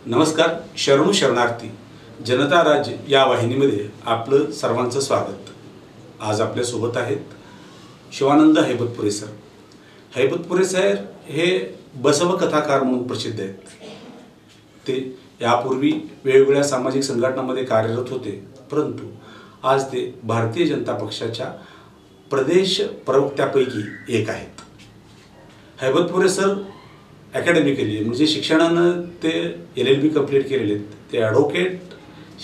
नमस्कार. शरणू शरणार्थी जनता राज्य या वाहिनीमध्ये आपलं सर्वांचं स्वागत. आज आपल्या सोबत आहेत शिवानंद हैबतपुरे सर. हैबतपुरे सर हे बसव कथाकार म्हणून प्रसिद्ध आहेत. ते यापूर्वी वेगवेगळ्या सामाजिक संघटनांमध्ये कार्यरत होते, परंतु आज ते भारतीय जनता पक्षाच्या प्रदेश प्रवक्त्यापैकी एक आहेत. हैबतपुरे सर अकॅडमिकली म्हणजे शिक्षणानं ते LLB कंप्लीट केलेले आहेत. ते ॲडव्होकेट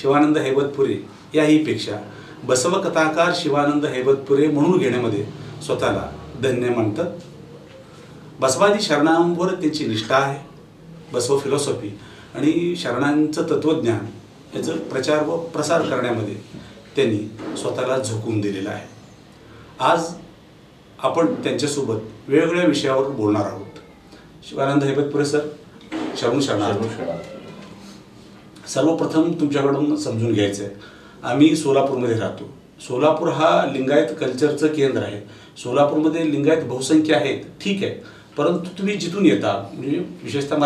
शिवानंद हैबतपुरे याहीपेक्षा बसव कथाकार शिवानंद हैबतपुरे म्हणून घेण्यामध्ये स्वतःला धन्य मानतात. बसवादी शरणांवर त्यांची निष्ठा आहे. बसव फिलॉसॉफी आणि शरणांचं तत्त्वज्ञान याचं प्रचार व प्रसार करण्यामध्ये त्यांनी स्वतःला झोकून दिलेलं आहे. आज आपण त्यांच्यासोबत वेगवेगळ्या विषयावर बोलणार आहोत. शिवानंद हैबतपुरे सर, शरणू शरणार्थी. सर्वप्रथम तुमच्याकडून समजून घ्यायचं आहे, आम्ही सोलापूरमध्ये राहतो. सोलापूर हा लिंगायत कल्चरचं केंद्र आहे. सोलापूरमध्ये लिंगायत बहुसंख्य आहेत, ठीक आहे, परंतु तुम्ही जिथून येता म्हणजे विशेषतः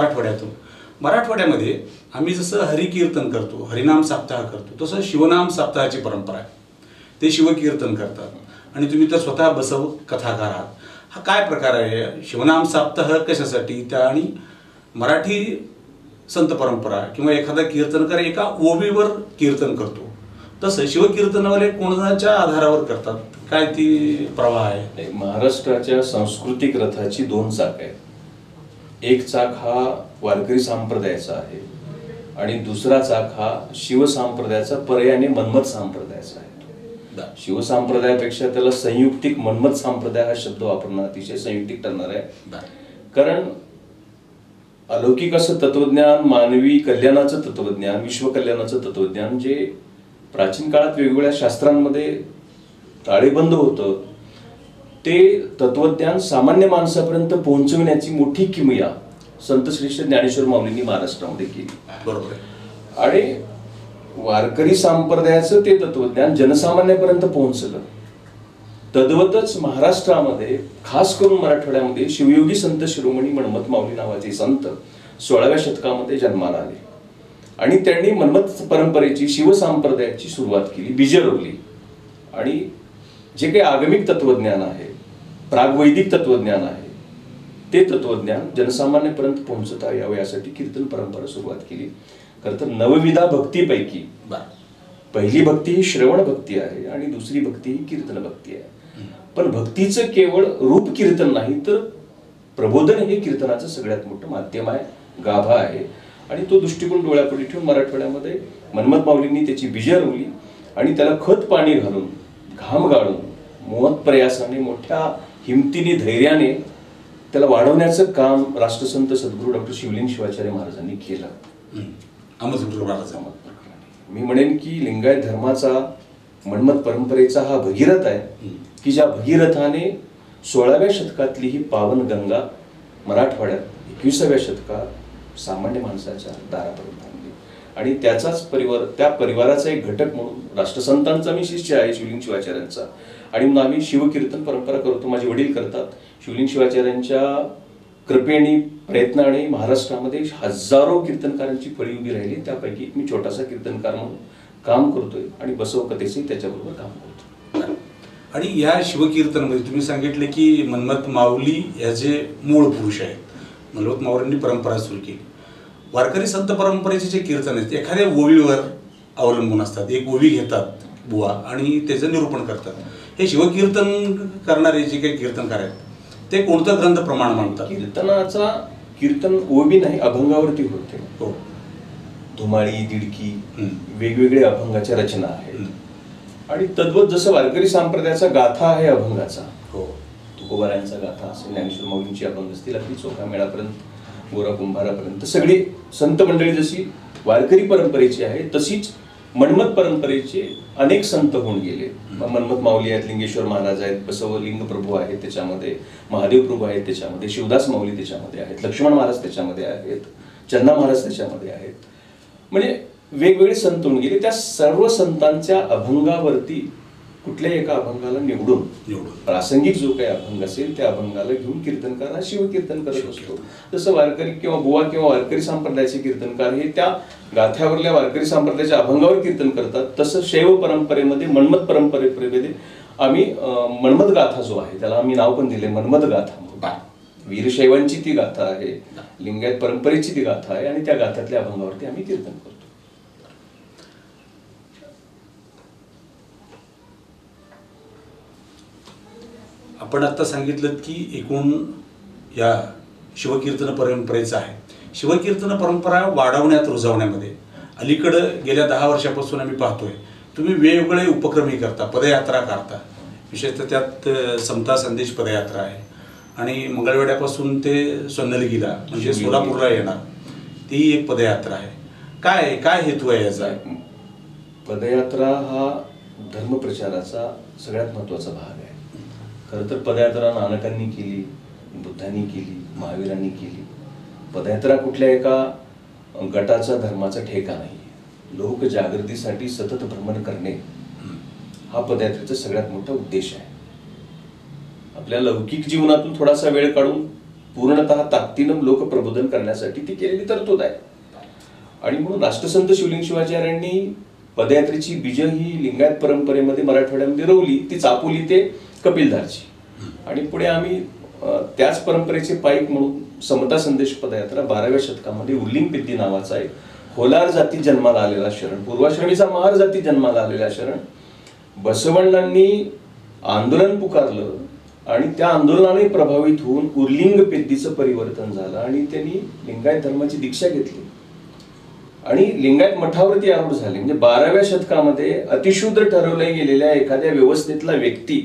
मराठवाड्यामध्ये आम्ही जसं हरिकीर्तन करतो, हरिनाम सप्ताह करतो, तसं शिवनाम सप्ताहाची परंपरा आहे. ते शिवकीर्तन करतात आणि तुम्ही तर स्वतः बसव कथाकार आहात. हा काय प्रकार आहे? शिवनाम सप्ताह कशासाठी? त्या आणि मराठी संत परंपरा किंवा एखादा कीर्तनकार एका ओवीवर कीर्तन करतो, तसं शिवकीर्तनवाले कोणाच्या आधारावर करतात? काय ती प्रवाह आहे? महाराष्ट्राच्या सांस्कृतिक रथाची दोन चाक आहेत. एक चाक हा वारकरी संप्रदायाचा आहे आणि दुसरा चाक हा शिवसंप्रदायाचा पर्यायाने मन्मथ संप्रदायाचा आहे. शिवसंप्रदायापेक्षा त्याला संयुक्तिक मन्मथ संप्रदाय हा शब्द वापरणं अतिशय संयुक्तिक ठरणार आहे. कारण अलौकिक असं तत्वज्ञान, मानवी कल्याणाचं तत्वज्ञान, विश्वकल्याणाचं तत्वज्ञान जे प्राचीन काळात वेगवेगळ्या शास्त्रांमध्ये ताळेबंद होतं, ते तत्वज्ञान सामान्य माणसापर्यंत पोहोचविण्याची मोठी किमया संत श्रेष्ठ ज्ञानेश्वर माऊलींनी महाराष्ट्रामध्ये केली. बरोबर आहे. आणि वारकरी संप्रदायाचं ते तत्वज्ञान जनसामान्यापर्यंत पोहोचलं. तद्वतच महाराष्ट्रामध्ये खास करून मराठवाड्यामध्ये शिवयोगी संत शिरोमणी मन्मथ माऊली नावाचे संत 16व्या शतकामध्ये जन्माला आले आणि त्यांनी मन्मथ परंपरेची, शिवसंप्रदायाची सुरुवात केली, बीज रोवली. आणि जे काही आगमिक तत्वज्ञान आहे, प्रागवैदिक तत्वज्ञान आहे, ते तत्वज्ञान जनसामान्यापर्यंत पोहोचता यावं यासाठी कीर्तन परंपरा सुरुवात केली. खरं तर नवविधा भक्तीपैकी पहिली भक्ती ही श्रवण भक्ती आहे आणि दुसरी भक्ती ही कीर्तन भक्ती आहे. पण भक्तीचं केवळ रूप कीर्तन नाही, तर प्रबोधन हे कीर्तनाचं सगळ्यात मोठं माध्यम आहे, गाभा आहे. आणि तो दृष्टिकोन डोळ्यापुढे ठेवून मराठवाड्यामध्ये मन्मथ माऊलींनी त्याची बीज रोवली आणि त्याला खत पाणी घालून, घाम गाळून, मोहत प्रयासाने, मोठ्या हिमतीने, धैर्याने त्याला वाढवण्याचं काम राष्ट्रसंत सद्गुरू डॉक्टर शिवलिंग शिवाचार्य महाराजांनी केलं. मी म्हणेन की लिंगायत धर्माचा, मन्मथ परंपरेचा हा भगीरथ आहे की ज्या भगीरथाने 16व्या शतकातली ही पावन गंगा मराठवाड्यात 21व्या शतकात सामान्य माणसाच्या दारापर्यंत आणली. आणि त्या परिवाराचा एक घटक म्हणून राष्ट्रसंतांचा मी शिष्य आहे, शिवलिंग शिवाचार्यांचा, आणि म्हणून आम्ही शिवकीर्तन परंपरा करतो. माझे वडील करतात. शिवलिंग शिवाचार्यांच्या कृपेने, प्रयत्नाने महाराष्ट्रामध्ये हजारो कीर्तनकारांची फळी उभी राहिली. त्यापैकी मी छोटासा कीर्तनकार म्हणून काम करतोय आणि बसव कथेचे त्याच्याबरोबर काम करतो. आणि या शिवकीर्तनामध्ये तुम्ही सांगितले की मन्मथ माऊली याचे मूळ पुरुष आहेत. मन्मथ माऊलींनी परंपरा सुरू केली. वारकरी संत परंपरेचे जे कीर्तन आहेत एखाद्या ओवीवर अवलंबून असतात. एक ओवी घेतात बुवा आणि त्याचं निरूपण करतात. हे शिवकीर्तन करणारे जे काही कीर्तनकार आहेत ते कोणतं ग्रंथ प्रमाण मानतात? कीर्तन ओवी नाही, अभंगावरती होते. हो. धुमाळी, दिडकी, वेगवेगळ्या अभंगाच्या रचना आहेत. आणि तद्वत जसं वारकरी संप्रदायाचा गाथा आहे अभंगाचा, हो, तुकोबारायांचा गाथा असेल, ज्ञानेश्वर माऊलींची अभंग असतील, अगदी चोखा मेळापर्यंत, गोरा कुंभारापर्यंत सगळी संत मंडळी जशी वारकरी परंपरेची आहे तशीच मन्मथ परंपरेचे अनेक संत होऊन गेले. मन्मथ माऊली आहेत, लिंगेश्वर महाराज आहेत, बसवलिंग प्रभू आहेत त्याच्यामध्ये, महादेव प्रभू आहेत त्याच्यामध्ये, शिवदास माऊली त्याच्यामध्ये आहेत, लक्ष्मण महाराज त्याच्यामध्ये आहेत, चन्ना महाराज त्याच्यामध्ये आहेत. म्हणजे वेगवेगळे संत होऊन गेले. त्या सर्व संतांच्या अभंगावरती कुठल्याही एका अभंगाला निवडून प्रासंगिक जो काही अभंग असेल त्या अभंगाला घेऊन कीर्तनकार हा शिवकीर्तन करत असतो. जसं वारकरी किंवा बुवा किंवा वारकरी संप्रदायाचे कीर्तनकार हे त्या गाथ्यावरल्या वारकरी संप्रदायाच्या अभंगावर कीर्तन करतात, तसं शैव परंपरेमध्ये मन्मथ परंपरेमध्ये आम्ही मन्मथ गाथा जो आहे त्याला आम्ही नाव पण दिले मन्मथ गाथा. वीरशैवांची ती गाथा आहे, लिंगायत परंपरेची ती गाथा आहे आणि त्या गाथ्यातल्या अभंगावरती आम्ही कीर्तन करतो. आपण आता सांगितलं की एकूण या शिवकीर्तन परंपरेचं आहे. शिवकीर्तन परंपरा वाढवण्यात रुजवण्यामध्ये अलीकडं गेल्या 10 वर्षापासून आम्ही पाहतोय तुम्ही वेगवेगळे उपक्रमही करता, पदयात्रा करता. विशेषतः त्यात समता संदेश पदयात्रा आहे आणि मंगळवेढ्यापासून ते सोन्नलगीला म्हणजे सोलापूरला येणार ती एक पदयात्रा आहे. काय हेतू आहे याचा? पदयात्रा हा धर्मप्रचाराचा सगळ्यात महत्त्वाचा भाग आहे. खरं तर पदयात्रा नानकांनी केली, बुद्धांनी केली, महावीरांनी केली. पदयात्रा कुठल्या एका गटाचा धर्माचा ठेका नाही. लोक जागृतीसाठी सतत भ्रमण करणे हा पदयात्रेचा सगळ्यात मोठा उद्देश आहे. आपल्या लौकिक जीवनातून थोडासा वेळ काढून पूर्णतः ताकदीनं लोक प्रबोधन करण्यासाठी ती केलेली तरतूद आहे. आणि म्हणून राष्ट्रसंत शिवलिंग शिवाचार्यांनी पदयात्रेची बीज ही लिंगायत परंपरेमध्ये मराठवाड्यामध्ये रोवली. ती चापोली ते कपिलधारची आणि पुढे आम्ही त्याच परंपरेचे पाईक म्हणून समता संदेश पदयात्रा 12व्या शतकामध्ये उर्लिंग पेद्दी नावाचा एक होलार जाती जन्माला आलेला शरण, पूर्वाश्रमीचा महार जाती जन्माला आलेला शरण बसवण्णांनी आंदोलन पुकारलं आणि त्या आंदोलनाने प्रभावित होऊन उर्लिंग पेद्दीचं परिवर्तन झालं आणि त्यांनी लिंगायत धर्माची दीक्षा घेतली आणि लिंगायत मठावरती आरूढ झाले. म्हणजे 12व्या शतकामध्ये अतिशूद्र ठरवल्या गेलेल्या एखाद्या व्यवस्थेतला व्यक्ती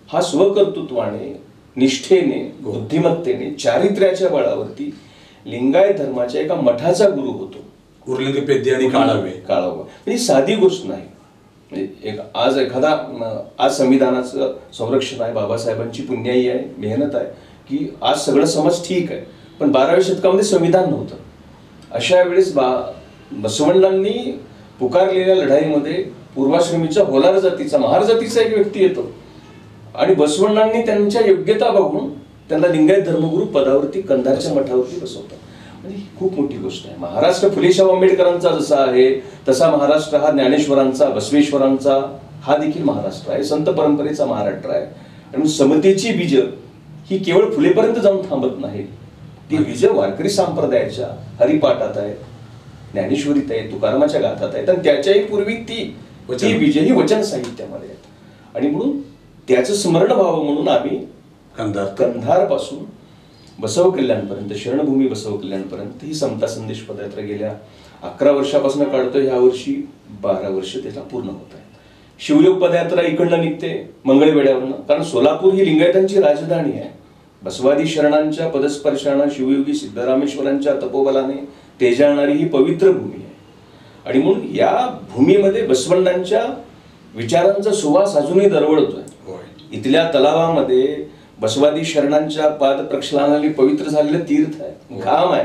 हा स्वकर्तृत्वाने, निष्ठेने, बुद्धिमत्तेने, चारित्र्याच्या बळावरती लिंगायत धर्माच्या एका मठाचा गुरु होतो. उर्लिंग पेद्दी आणि काळावे म्हणजे साधी गोष्ट नाही. म्हणजे आज संविधानाचं संरक्षण आहे, बाबासाहेबांची पुण्याई आहे, मेहनत आहे की आज सगळं समाज ठीक आहे. पण 12व्या शतकामध्ये संविधान नव्हतं. अशा वेळेस बसवण्णांनी पुकारलेल्या लढाईमध्ये पूर्वाश्रमीच्या होलार जातीचा, महार जातीचा एक व्यक्ती येतो आणि बसवण्णांनी त्यांच्या योग्यता बघून त्यांना लिंगायत धर्मगुरू पदावरती कंधारच्या मठावरती बसवतात. म्हणजे ही खूप मोठी गोष्ट आहे. महाराष्ट्र फुलेशाह आंबेडकरांचा जसा आहे तसा महाराष्ट्र हा ज्ञानेश्वरांचा, बसवेश्वरांचा हा देखील महाराष्ट्र आहे, संत परंपरेचा महाराष्ट्र आहे. आणि समतेची बीज ही केवळ फुलेपर्यंत जाऊन थांबत नाही. ती बीज वारकरी संप्रदायाच्या हरिपाठात आहे, ज्ञानेश्वरीत आहे, तुकारामाच्या गाथात आहेत आणि त्याच्याही पूर्वी ती बीज ही वचन साहित्यामध्ये आहेत. आणि म्हणून त्याचं स्मरण व्हावं म्हणून आम्ही कंधार पासून बसव कल्याणपर्यंत, शरणभूमी बसव कल्याणपर्यंत ही समता संदेश पदयात्रा गेल्या 11 वर्षापासून काढतो. ह्या वर्षी 12 वर्ष त्याला पूर्ण होत आहे. शिवयोग पदयात्रा इकडनं निघते मंगळवेढ्यावरनं, कारण सोलापूर ही लिंगायतांची राजधानी आहे. बसवादी शरणांच्या पदस्पर्शानं शिवयोगी सिद्धरामेश्वरांच्या तपोबलाने तेजाळणारी ही पवित्र भूमी आहे. आणि म्हणून या भूमीमध्ये बसवण्णांच्या विचारांचा सुवास अजूनही दरवळतोय. इथल्या तलावामध्ये बसवादी शरणांच्या पाद प्रक्षालनाने पवित्र झालेलं तीर्थ आहे, घाम आहे.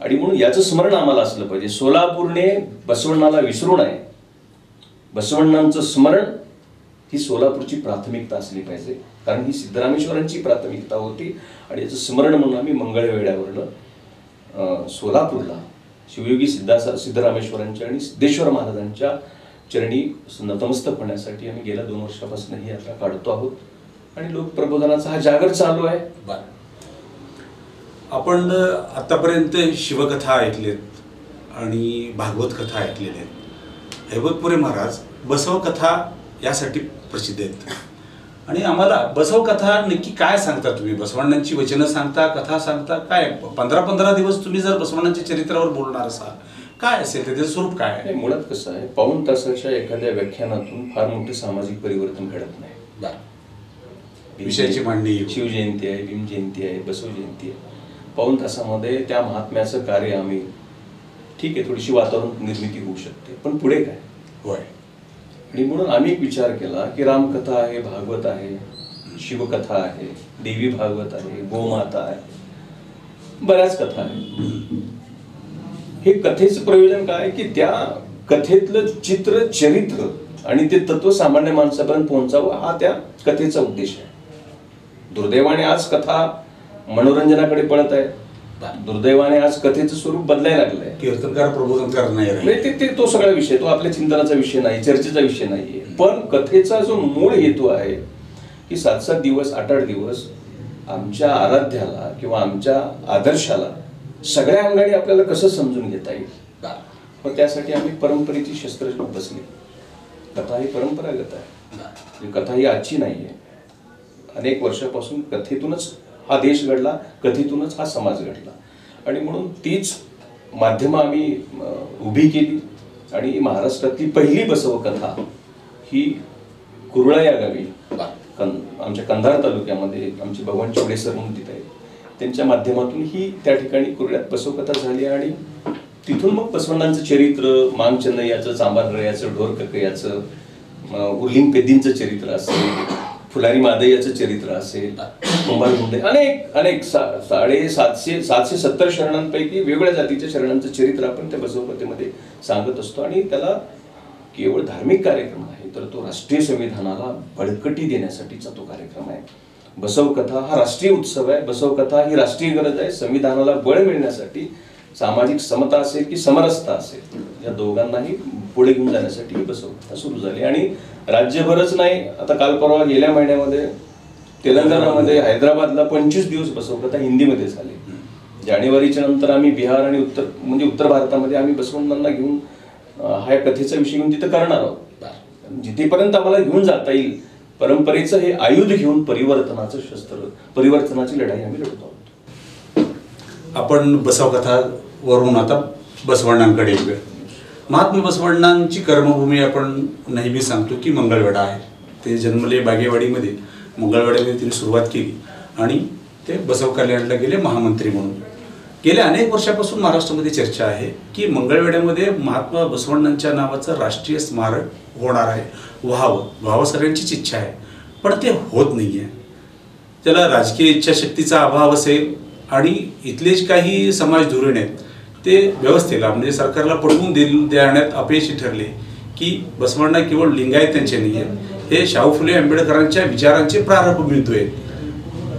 आणि म्हणून याचं स्मरण आम्हाला असलं पाहिजे. सोलापूरने बसवण्णाला विसरू नये. बसवण्णांचं स्मरण ही सोलापूरची प्राथमिकता असली पाहिजे, कारण ही सिद्धरामेश्वरांची प्राथमिकता होती. आणि याचं स्मरण म्हणून आम्ही मंगळवेढ्यावरनं सोलापूरला शिवयोगी सिद्धरामेश्वरांच्या आणि सिद्धेश्वर महाराजांच्या चरणी नतमस्तक होण्यासाठी आम्ही गेल्या 2 वर्षापासून ही यात्रा काढतो आहोत. आणि लोक प्रबोधनाचा हा जागर चालू आहे. आपण आतापर्यंत शिवकथा ऐकलेत आणि भागवत कथा ऐकलेल्या आहेत. हैबतपुरे महाराज बसवकथा यासाठी प्रसिद्ध आहेत आणि आम्हाला बसवकथा नक्की काय सांगता तुम्ही? बसवण्णांची वचनं सांगता, कथा सांगता, काय 15-15 दिवस तुम्ही जर बसवण्णांच्या चरित्रावर बोलणार असाल काय असेल त्याचं स्वरूप काय आहे? मुळात कसं आहे, पाऊण तासाच्या एखाद्या व्याख्यानातून फार मोठे सामाजिक परिवर्तन घडत नाही. विषयाची मांडणी, शिवजयंती आहे, भीमजयंती आहे, बसव जयंती आहे, पाऊण तासामध्ये त्या महात्म्याचं कार्य आम्ही ठीक आहे, थोडीशी वातावरण निर्मिती होऊ शकते, पण पुढे काय होय. आणि म्हणून आम्ही एक विचार केला की रामकथा आहे, भागवत आहे, शिवकथा आहे, देवी भागवत आहे, गोमाता आहे, बऱ्याच कथा आहेत. हे कथेचं प्रयोजन काय की त्या कथेतलं चित्र, चरित्र आणि ते तत्व सामान्य माणसापर्यंत पोहोचावं हा त्या कथेचा उद्देश आहे. दुर्दैवाने आज कथा मनोरंजनाकडे पळत आहे. दुर्दैवाने आज कथेचं स्वरूप बदलायला लागलंय. कीर्तनकार प्रबोधनकार नाही ते तो सगळा विषय, तो आपल्या चिंतनाचा विषय नाही, चर्चेचा विषय नाहीये. पण कथेचा जो मूळ हेतू आहे की 7-7 दिवस 8-8 दिवस आमच्या आराध्याला किंवा आमच्या आदर्शाला सगळ्या अंगाने आपल्याला कसं समजून घेता येईल. मग त्यासाठी आम्ही परंपरेची शस्त्र बसली. कथा ही परंपरागत आहे. कथा ही आजची नाहीये. अनेक वर्षापासून कथेतूनच हा देश घडला, कथेतूनच हा समाज घडला. आणि म्हणून तीच माध्यमं आम्ही उभी केली. आणि महाराष्ट्रातली पहिली बसवकथा ही कुर्ला या गावी आमच्या कंधार तालुक्यामध्ये आमचे भगवान चिवडे सर म्हणून तिथे आहेत, त्यांच्या माध्यमातून ही त्या ठिकाणी कुर्ल्यात बसवकथा झाली. आणि तिथून मग बसवण्णांचं चरित्र, मांगचंदयाचं, चांबारयाचं, ढोर ककयाचं, उर्लिंग पेद्दींचं चरित्र असेल, फुलारी मादयाचं चरित्र असेल, कुंभार गुंडे, अनेक 770 शरणांपैकी वेगवेगळ्या जातीच्या शरणांचं चरित्र आपण त्या बसवकथेमध्ये सांगत असतो. आणि त्याला केवळ धार्मिक कार्यक्रम आहे, तर तो राष्ट्रीय संविधानाला बळकटी देण्यासाठीचा तो कार्यक्रम आहे. बसवकथा हा राष्ट्रीय उत्सव आहे. बसवकथा ही राष्ट्रीय गरज आहे. संविधानाला बळ मिळण्यासाठी सामाजिक समता असेल की समरसता असेल, या दोघांनाही पुढे घेऊन जाण्यासाठी ही बसवकथा सुरू झाली. आणि राज्यभरच नाही, आता काल परवा गेल्या महिन्यामध्ये तेलंगणामध्ये हैदराबादला 25 दिवस बसवकथा हिंदीमध्ये झाली. जानेवारीच्या नंतर आम्ही बिहार आणि उत्तर भारतामध्ये आम्ही बसवण्णांना घेऊन हा कथेचा विषय घेऊन तिथं करणार आहोत. जिथेपर्यंत आम्हाला घेऊन जाता येईल परंपरेचं हे आयुध घेऊन परिवर्तनाचं शस्त्र, परिवर्तनाची लढाई आम्ही लढतो आहोत. आपण बसवकथावरून आता बसवण्णांकडे येऊया. महात्मा बसवण्णांची कर्मभूमी आपण नेहमी सांगतो की मंगळवेढा आहे. ते जन्मले बागेवाडीमध्ये, मंगळवेढ्यामध्ये त्यांनी सुरुवात केली आणि ते बसव कल्याणला गेले महामंत्री म्हणून. गेल्या अनेक वर्षापासून महाराष्ट्रामध्ये चर्चा आहे की मंगळवेढ्यामध्ये महात्मा बसवण्णांच्या नावाचं राष्ट्रीय स्मारक होणार आहे, व्हावं सगळ्यांचीच इच्छा आहे, पण ते होत नाही आहे. त्याला राजकीय इच्छाशक्तीचा अभाव असेल आणि इथलेच काही समाज धोरण आहेत ते व्यवस्थेला म्हणजे सरकारला पटवून देण्यात अपयशी ठरले की बसवण्णा केवळ लिंगायत त्यांचे नाही आहेत, हे शाहू फुले आंबेडकरांच्या विचारांचे प्रारंभ मिळतोय,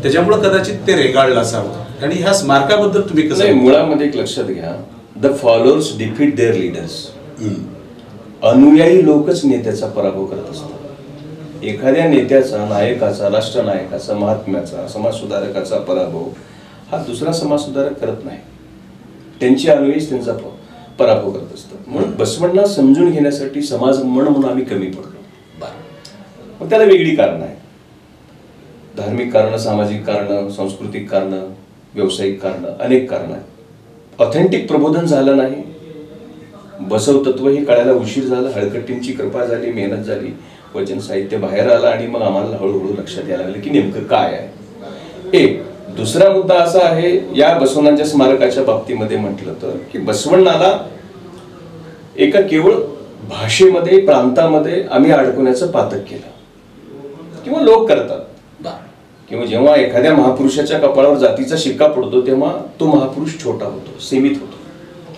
त्याच्यामुळे कदाचित ते रेगाळलं असावं. आणि ह्या स्मारकाबद्दल तुम्ही कसं? मुळामध्ये एक लक्षात घ्या, the followers defeat their leaders. अनुयायी लोकच नेत्याचा पराभव करत असतात. एखाद्या नेत्याचा, नायकाचा, राष्ट्रनायकाचा, महात्म्याचा, समाजसुधारकाचा पराभव हा दुसरा समाजसुधारक करत नाही. त्यांची अनुयायीच त्यांचा पराभव करत असतात. म्हणून बसवण्णा समजून घेण्यासाठी समाज म्हणून आम्ही कमी पडलो. मग त्याला वेगळी कारणं आहेत. धार्मिक कारणं, सामाजिक कारणं, सांस्कृतिक कारणं, व्यावसायिक कारणं, अनेक कारणं आहेत. ऑथेंटिक प्रबोधन झालं नाही. बसव तत्व हे कळायला उशीर झाला. हळकट्टींची कृपा झाली, मेहनत झाली, वचन साहित्य बाहेर आलं आणि मग आम्हाला हळूहळू लक्षात यायला लागलं की नेमकं काय आहे. एक दुसरा मुद्दा असा आहे, या बसवण्णांच्या स्मारकाच्या बाबतीमध्ये म्हटलं तर की बसवण्णाला एका केवळ भाषेमध्ये, प्रांतामध्ये आम्ही अडकवण्याचं पातक केलं किंवा लोक करतात. किंवा जेव्हा एखाद्या महापुरुषाच्या कपाळावर जातीचा शिक्का पडतो तेव्हा तो महापुरुष छोटा होतो, सीमित होतो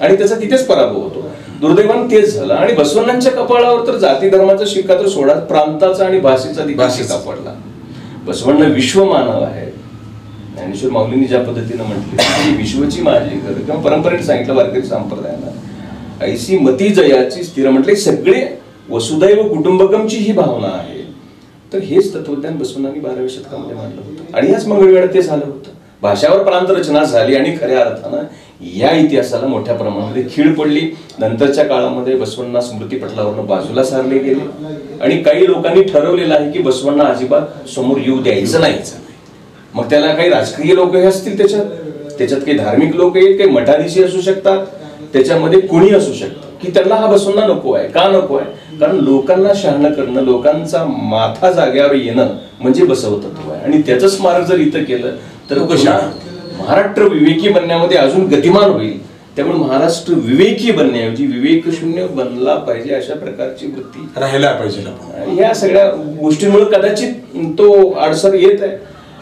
आणि त्याचा तिथेच पराभव होतो. दुर्दैवाने तेच झालं. आणि बसवण्णांच्या कपाळावर तर जाती धर्माचा शिक्का तर सोडा, प्रांताचा आणि भाषेचा देखील शिक्का पडला. बसवण्ण विश्वमानव आहे. ज्ञानेश्वर माऊलींनी ज्या पद्धतीनं म्हटले, विश्वची माझी घर, किंवा परंपरेने सांगितलं वारकरी संप्रदायानं, ऐसी मती जयाची स्थिर म्हटले, सगळे वसुदैव कुटुंबकमची ही भावना आहे. तर हेच तत्वज्ञान बसवण्णांनी 12व्या शतकामध्ये मांडलं होतं. आणि ह्याच मंगळवेढ्यात ते झालं होतं. भाषावर प्रांत रचना झाली आणि खऱ्या अर्थानं या इतिहासाला मोठ्या प्रमाणामध्ये खीळ पडली. नंतरच्या काळामध्ये बसवण्णा स्मृतीपटलावरून बाजूला सारले गेले आणि काही लोकांनी ठरवलेलं आहे की बसवण्णा अजिबात समोर येऊ द्यायचं नाहीच. मग त्याला काही राजकीय लोक हे असतील, त्याच्यात काही धार्मिक लोक आहेत, काही मठाधीशी असू शकतात, त्याच्यामध्ये कुणी असू शकतं की त्यांना हा बसवण्णा नको आहे. का नको आहे? कारण लोकांना शहाणं करणं, लोकांचा माथा जाग्यावर येणं म्हणजे बसवतत्व आहे. आणि त्याचं स्मारक जर इथं केलं तर महाराष्ट्र विवेकी बनण्यामध्ये अजून गतिमान होईल. त्यामुळे महाराष्ट्र विवेकी बनण्याऐवजी विवेक शून्य बनला पाहिजे अशा प्रकारची वृत्ती राहायला पाहिजे. या सगळ्या गोष्टींमुळे कदाचित तो अडसर येत आहे.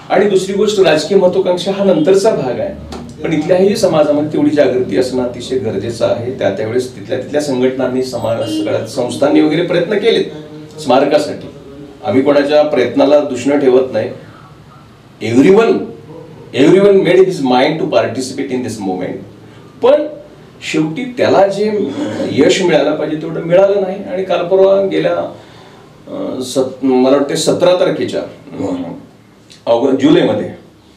आणि दुसरी गोष्ट, राजकीय महत्वाकांक्षा हा नंतरचा भाग आहे. पण इथल्याही समाजामध्ये तेवढी जागृती असणं अतिशय गरजेचं आहे. त्यावेळेस तिथल्या संघटनांनी, सगळ्या संस्थांनी वगैरे प्रयत्न केलेत स्मारकासाठी. आम्ही कोणाच्या प्रयत्नाला दुष्ण ठेवत नाही. Everyone made his mind to participate in this movement. पण शेवटी त्याला जे यश मिळायला पाहिजे तेवढं मिळालं नाही. आणि काल परवा गेल्या मला वाटते 17 तारखेच्या जुलैमध्ये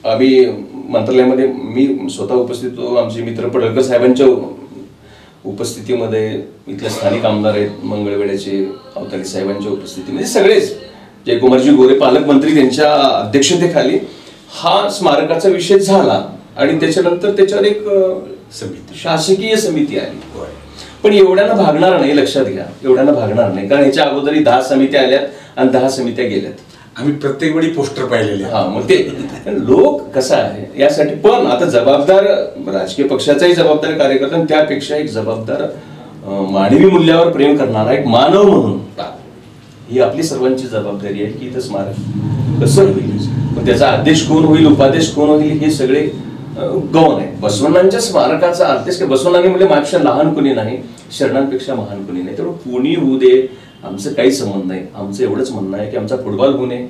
आम्ही मंत्रालयामध्ये मी स्वतः उपस्थित होतो. आमचे मित्र पडळकर साहेबांच्या उपस्थितीमध्ये, इथले स्थानिक आमदार आहेत मंगळवेढ्याचे अवतारी साहेबांच्या उपस्थितीमध्ये, सगळेच जयकुमारजी गोरे पालकमंत्री त्यांच्या अध्यक्षतेखाली हा स्मारकाचा विषय झाला. आणि त्याच्यानंतर त्याच्यावर एक शासकीय समिती आली. पण एवढ्यानं भागणार नाही, लक्षात घ्या, एवढ्यानं भागणार नाही. कारण याच्या अगोदरही 10 समित्या आल्यात आणि 10 समित्या गेल्यात. आम्ही प्रत्येक वेळी पोस्टर पाहिलेले. हा, मग ते लोक कसं आहे यासाठी. पण आता जबाबदार राजकीय पक्षाचाही जबाबदार कार्यकर्ता, त्यापेक्षा एक जबाबदार मानवी मूल्यावर प्रेम करणारा एक मानव म्हणून ही आपली सर्वांची जबाबदारी आहे की इथं स्मारक कसं होईल, पण त्याचा आदेश कोण होईल, उपादेश कोण होईल, हे सगळे गौण आहे. बसवण्णांच्या स्मारकाचा आदेश काय, बसवण्णांनी म्हणजे माझ्या लहान कुणी नाही, शरणांपेक्षा महान कुणी नाही. तेवढं कुणी होऊ दे, आमचं काही संबंध नाही. आमचं एवढंच म्हणणं आहे की आमचा फुटबॉल गुण आहे,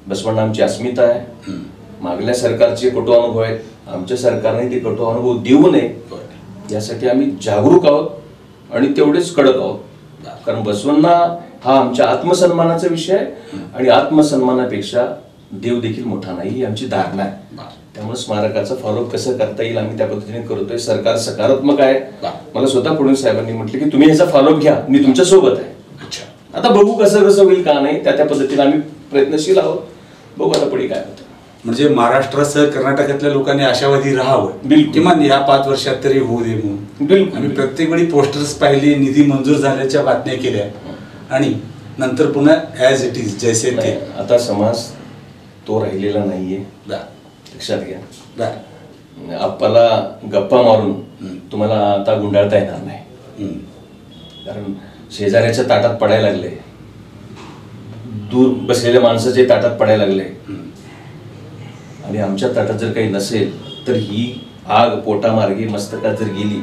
बसवण्णा आमची अस्मिता आहे. मागल्या सरकारचे कटू अनुभव आहेत, आमच्या सरकारने ते कटू अनुभव देऊ नये यासाठी आम्ही जागरूक आहोत आणि तेवढेच कडक आहोत. कारण बसवण्णा हा आमच्या आत्मसन्मानाचा विषय आहे आणि आत्मसन्मानापेक्षा देव देखील मोठा नाही, ही आमची धारणा आहे. त्यामुळे स्मारकाचा फॉलोअप कसं करता येईल आम्ही त्या पद्धतीने करतोय. सरकार सकारात्मक आहे. मला स्वतः फडणवीस साहेबांनी म्हटलं की तुम्ही ह्याचा फॉलोअप घ्या, मी तुमच्या सोबत आहे. आता बघू कसं कसं होईल, का नाही त्या पद्धतीने आम्ही प्रयत्नशील आहोत. बघू आता पुढे काय होतं. म्हणजे महाराष्ट्रासह कर्नाटकातल्या लोकांनी आशावादी राहावं, बिलकुल, किमान या 5 वर्षात तरी होऊ दे म्हणून. बिलकुल, आम्ही प्रत्येक वेळी पोस्टर्स पाहिले, निधी मंजूर झाल्याच्या बातम्या केल्या आणि नंतर पुन्हा ऍज इट इज जैसे ते. आता समाज तो राहिलेला नाहीये, लक्षात घ्या. आपल्याला गप्पा मारून तुम्हाला आता गुंडाळता येणार नाही. कारण शेजाऱ्याच्या ताटात पडायला लागले, दूर बसलेल्या माणसाच्या ताटात पडायला लागले आणि आमच्या ताटात जर काही नसेल तर ही आग पोटामार्गे मस्तकात जर गेली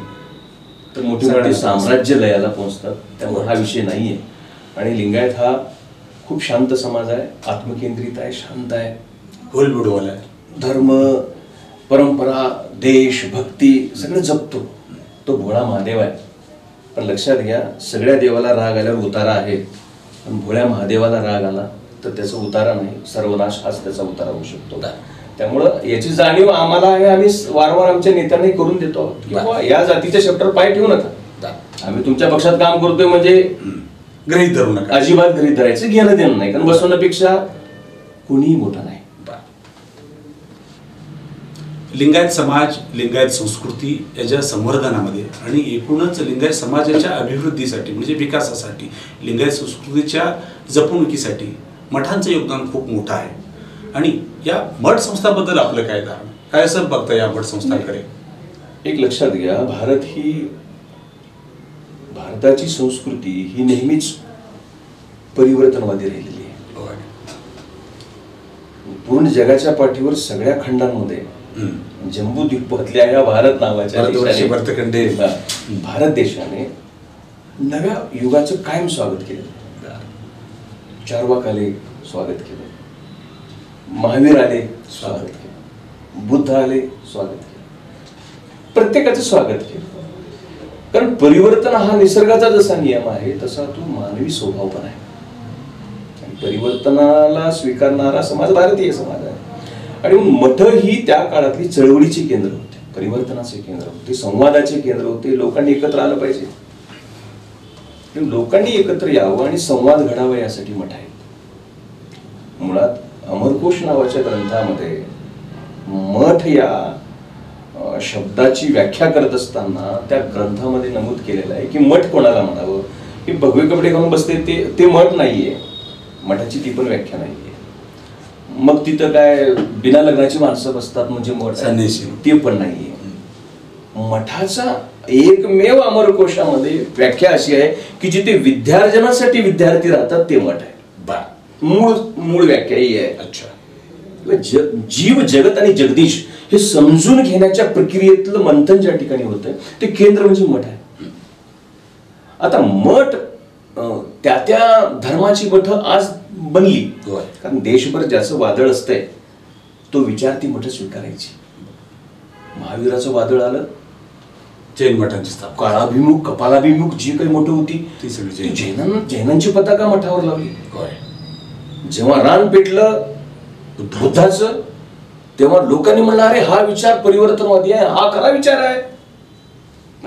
तर मोठी मोठी साम्राज्य लयाला पोहोचतात. त्यामुळे हा विषय नाहीये. आणि लिंगायत हा खूप शांत समाज आहे, आत्मकेंद्रित आहे, शांत आहे, होलबुडवाला आहे. धर्म, परंपरा, देश, भक्ती सगळं जपतो. तो भोळा महादेव आहे. पण लक्षात घ्या, सगळ्या देवाला राग आल्यावर उतारा आहे, पण भोळ्या महादेवाला राग आला तर त्याचा उतारा नाही, सर्वनाश हाच त्याचा उतारा होऊ शकतो. त्यामुळं याची जाणीव आम्हाला आहे. आम्ही वारंवार आमच्या नेत्यांनाही करून देतो किंवा या जातीच्या शब्दावर पाय ठेवू नका. आम्ही तुमच्या पक्षात काम करतोय म्हणजे गृहीत धरू नका, अजिबात गृहीत धरायचं घेणं देणं नाही. कारण बसवण्यापेक्षा कुणीही मोठा नाही. लिंगायत समाज, लिंगायत संस्कृती याच्या संवर्धनामध्ये आणि एकूणच लिंगायत समाजाच्या अभिवृद्धीसाठी म्हणजे विकासासाठी, लिंगायत संस्कृतीच्या जपणुकीसाठी मठांचं योगदान खूप मोठं आहे. आणि या मठ संस्थाबद्दल आपलं काय धारणा, काय असं बघता या मठ संस्थांकडे? एक लक्षात घ्या, भारताची संस्कृती ही नेहमीच परिवर्तनवादी राहिलेली आहे. पूर्ण जगाच्या पाठीवर सगळ्या खंडांमध्ये जम्बूद्वीपातल्या या भारत नावाच्या भारत देशाने नव्या युगाचं कायम स्वागत केलं. चार्वाक आले, स्वागत केलं. महावीर आले, स्वागत केलं. बुद्ध आले, स्वागत केलं. प्रत्येकाचं स्वागत केलं. कारण परिवर्तन हा निसर्गाचा जसा नियम आहे तसा तो मानवी स्वभाव पण आहे. आणि परिवर्तनाला स्वीकारणारा समाज भारतीय समाज आहे. आणि मठ ही त्या काळातली चळवळीची केंद्र होते, परिवर्तनाचे केंद्र होते, संवादाचे केंद्र होते. लोकांनी एकत्र आलं पाहिजे, लोकांनी एकत्र यावं आणि संवाद घडावा यासाठी मठ आहे. मुळात अमरकोश नावाच्या ग्रंथामध्ये मठ या शब्दाची व्याख्या करत असताना त्या ग्रंथामध्ये नमूद केलेलं आहे की मठ कोणाला म्हणावं. की भगवे कपडे घालून बसते ते मठ नाहीये, मठाची ती पण व्याख्या नाहीये. मग तिथं काय बिना लग्नाची माणसं बसतात म्हणजे मठ ते पण नाहीये. मठाचा एकमेव अमरकोशामध्ये व्याख्या अशी आहे की जिथे विद्यार्जनासाठी विद्यार्थी राहतात ते मठ आहे. मूळ व्याख्या ही आहे. अच्छा, जीव जगत आणि जगदीश हे समजून घेण्याच्या प्रक्रियेतलं मंथन ज्या ठिकाणी होतं ते केंद्र म्हणजे मठ आहे. आता मठ त्या त्या धर्माची मठ आज बनली, कारण देशभर ज्याचं वादळ असतंय तो विचार ती मठ स्वीकारायची. महावीराचं वादळ आलं, जैन मठांची स्थापना, काळाभिमुख कपालाभिमुख जी काही मोठं होती ती सगळी जैनांची पताका मठावर लावली. जेव्हा रान पेटलं बुद्धाचं, तेव्हा लोकांनी म्हणलं अरे हा विचार परिवर्तनवादी आहे, हा खरा विचार आहे,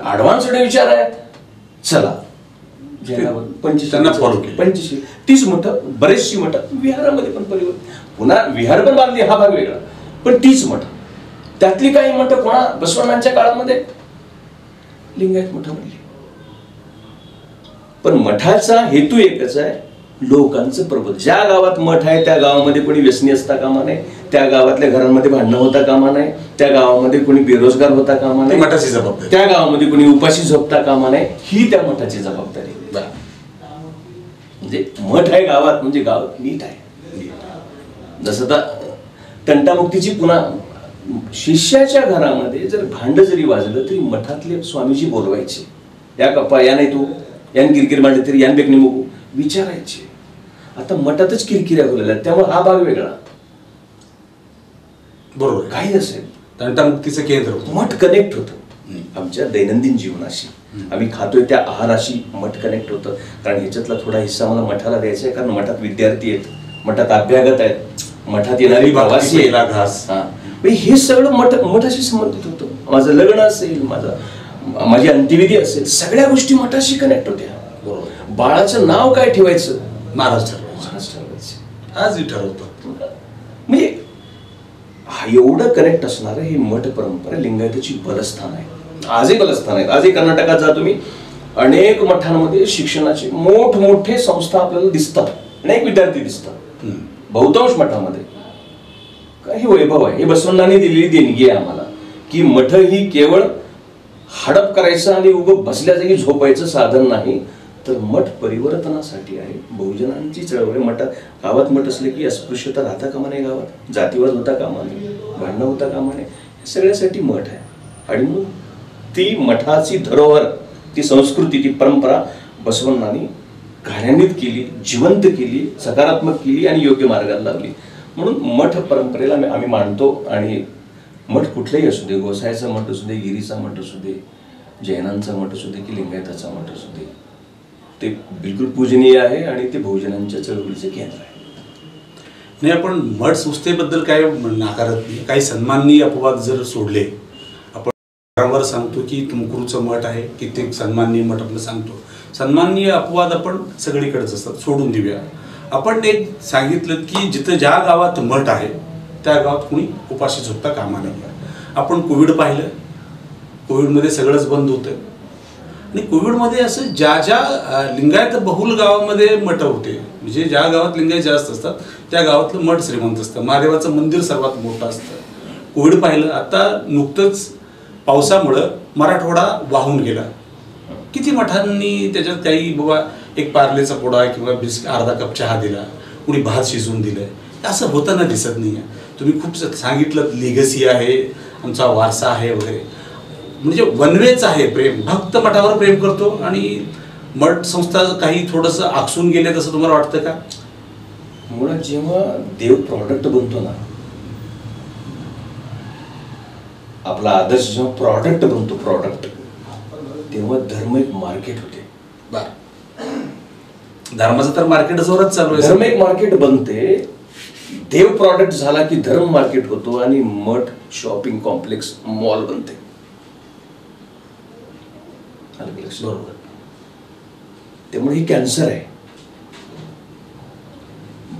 ऍडव्हान्स्ड विचार आहे, चला त्यांना फॉलो केलं. 25-30 मठं, बरेचशी मठं विहारामध्ये पण परिवर्तन, पुन्हा विहार पण बांधली, हा भाग वेगळा, पण 30 मठं. त्यातली काही मठं कोणा बसवण्णांच्या काळामध्ये लिंगायत मठं बनली. पण मठाचा हेतू एकच आहे, लोकांचं प्रबोधन. ज्या गावात मठ आहे त्या गावामध्ये कोणी व्यसनी असता कामा नये, त्या गावातल्या घरांमध्ये भांडणं होता कामा नये, त्या गावामध्ये कोणी बेरोजगार होता कामा नये, मठाची जबाबदारी, त्या गावामध्ये कोणी उपाशी झोपता कामा नये, ही त्या मठाची जबाबदारी. म्हणजे मठ आहे गावात म्हणजे गाव नीट आहे. जसं आता तंटामुक्तीची पुन्हा शिष्याच्या घरामध्ये जर भांड जरी वाजलं तरी मठातले स्वामीजी बोलवायचे, या कप्पा या नाही तू यान किरकिर मांडले तरी यान बेकनी मुकू विचारायचे. आता मठातच किरकिऱ्या बोलल्या, त्यामुळे हा भाग वेगळा. बरोबर, काही असेल तंटामुक्तीचं केंद्र होतं, मठ कनेक्ट होतं आमच्या दैनंदिन जीवनाशी. आम्ही खातोय त्या आहाराशी मठ कनेक्ट होतं, कारण ह्याच्यातला थोडा हिस्सा मला मठाला द्यायचा आहे, कारण मठात विद्यार्थी आहेत, मठात अभ्यागत आहेत, मठात येणारी प्रवासी आहेत. हे सगळं मठाशी संबंधित होतं. माझं लग्न असेल, माझी अंत्यविधी असेल, सगळ्या गोष्टी मठाशी कनेक्ट होत्या. बरोबर. बाळाचं नाव काय ठेवायचं महाराज ठरवायचं, आजही ठरवतो. म्हणजे एवढं कनेक्ट असणारं हे मठ परंपरा लिंगायताची बलस्थान आहे. आजही बलस्थान आहेत. आजही कर्नाटकात जा तुम्ही, अनेक मठांमध्ये शिक्षणाचे मोठमोठे संस्था आपल्याला दिसतात, अनेक विद्यार्थी दिसतात. बहुतांश मठामध्ये काही वैभव आहे. हे बसवण्णांनी दिलेली देणगी आहे आम्हाला, की मठ ही केवळ हडप करायचं आणि उभं बसल्या जागी झोपायचं साधन नाही, तर मठ परिवर्तनासाठी आहे. बहुजनांची चळवळ. मठात गावात मठ असले की अस्पृश्यता राहता कामा नये, गावात जातीवाद होता कामा नये, भांडणं होता कामा नये, सगळ्यासाठी मठ आहे. आणि मग ती मठाची धरोहर, ती संस्कृती, ती परंपरा बसवण्णांनी कार्यान्वित केली, जिवंत केली, सकारात्मक केली आणि योग्य मार्गाला लावली. म्हणून मठ परंपरेला आम्ही मानतो. आणि मठ कुठलाही असू दे, गोसायचा मठ असू दे, गिरीचा मठ असू दे, जैनांचा मठ असू दे की लिंगायताचा मठ असू दे, ते बिलकुल पूजनीय आहे आणि ते बहुजनांच्या चळवळीचे केंद्र आहे. नाही, आपण मठ संस्थेबद्दल काय नाकारत नाही. काही सन्माननीय अपवाद जर सोडले, आपण वारंवार सांगतो की तुमकुरूचं मठ आहे, कित्येक सन्माननीय मठ आपण सांगतो. सन्माननीय अपवाद आपण सगळीकडेच असतात, सोडून देऊया. आपण एक सांगितलं की जिथं ज्या गावात मठ आहे त्या गावात कुणी उपाशी झोपता कामा नये. आपण कोविड पाहिलं, कोविडमध्ये सगळंच बंद होतं. आणि कोविडमध्ये असं ज्या ज्या लिंगायत बहुल गावामध्ये मठ होते, म्हणजे ज्या गावात लिंगायत जास्त असतात त्या गावातलं मठ श्रीमंत असतं, महादेवाचं मंदिर सर्वात मोठं असतं. कोविड पाहिलं, आता नुकतंच पावसामुळं मराठवाडा वाहून गेला. किती मठांनी त्याच्यात काही बाबा एक पार्लेचा पोडा किंवा अर्धा कप चहा दिला, कुणी भात शिजवून दिलं, असं होताना दिसत नाही आहे. तुम्ही खूप सांगितलं लिगसी आहे, आमचा वारसा आहे वगैरे. म्हणजे वनवेच आहे प्रेम, भक्त मठावर प्रेम करतो. आणि मठ संस्था काही थोडंसं आकसून गेले तसं तुम्हाला वाटतं का? मुळात जेव्हा देव प्रॉडक्ट बनतो ना, आपला आदर्श जेव्हा प्रॉडक्ट बनतो, प्रॉडक्ट, तेव्हा धर्म एक मार्केट होते. धर्माचं तर मार्केट जोरात चालू आहे. धर्म एक मार्केट बनते, देव प्रॉडक्ट झाला की धर्म मार्केट होतो आणि मठ शॉपिंग कॉम्प्लेक्स मॉल बनते. बरोबर. त्यामुळे ही कॅन्सर आहे.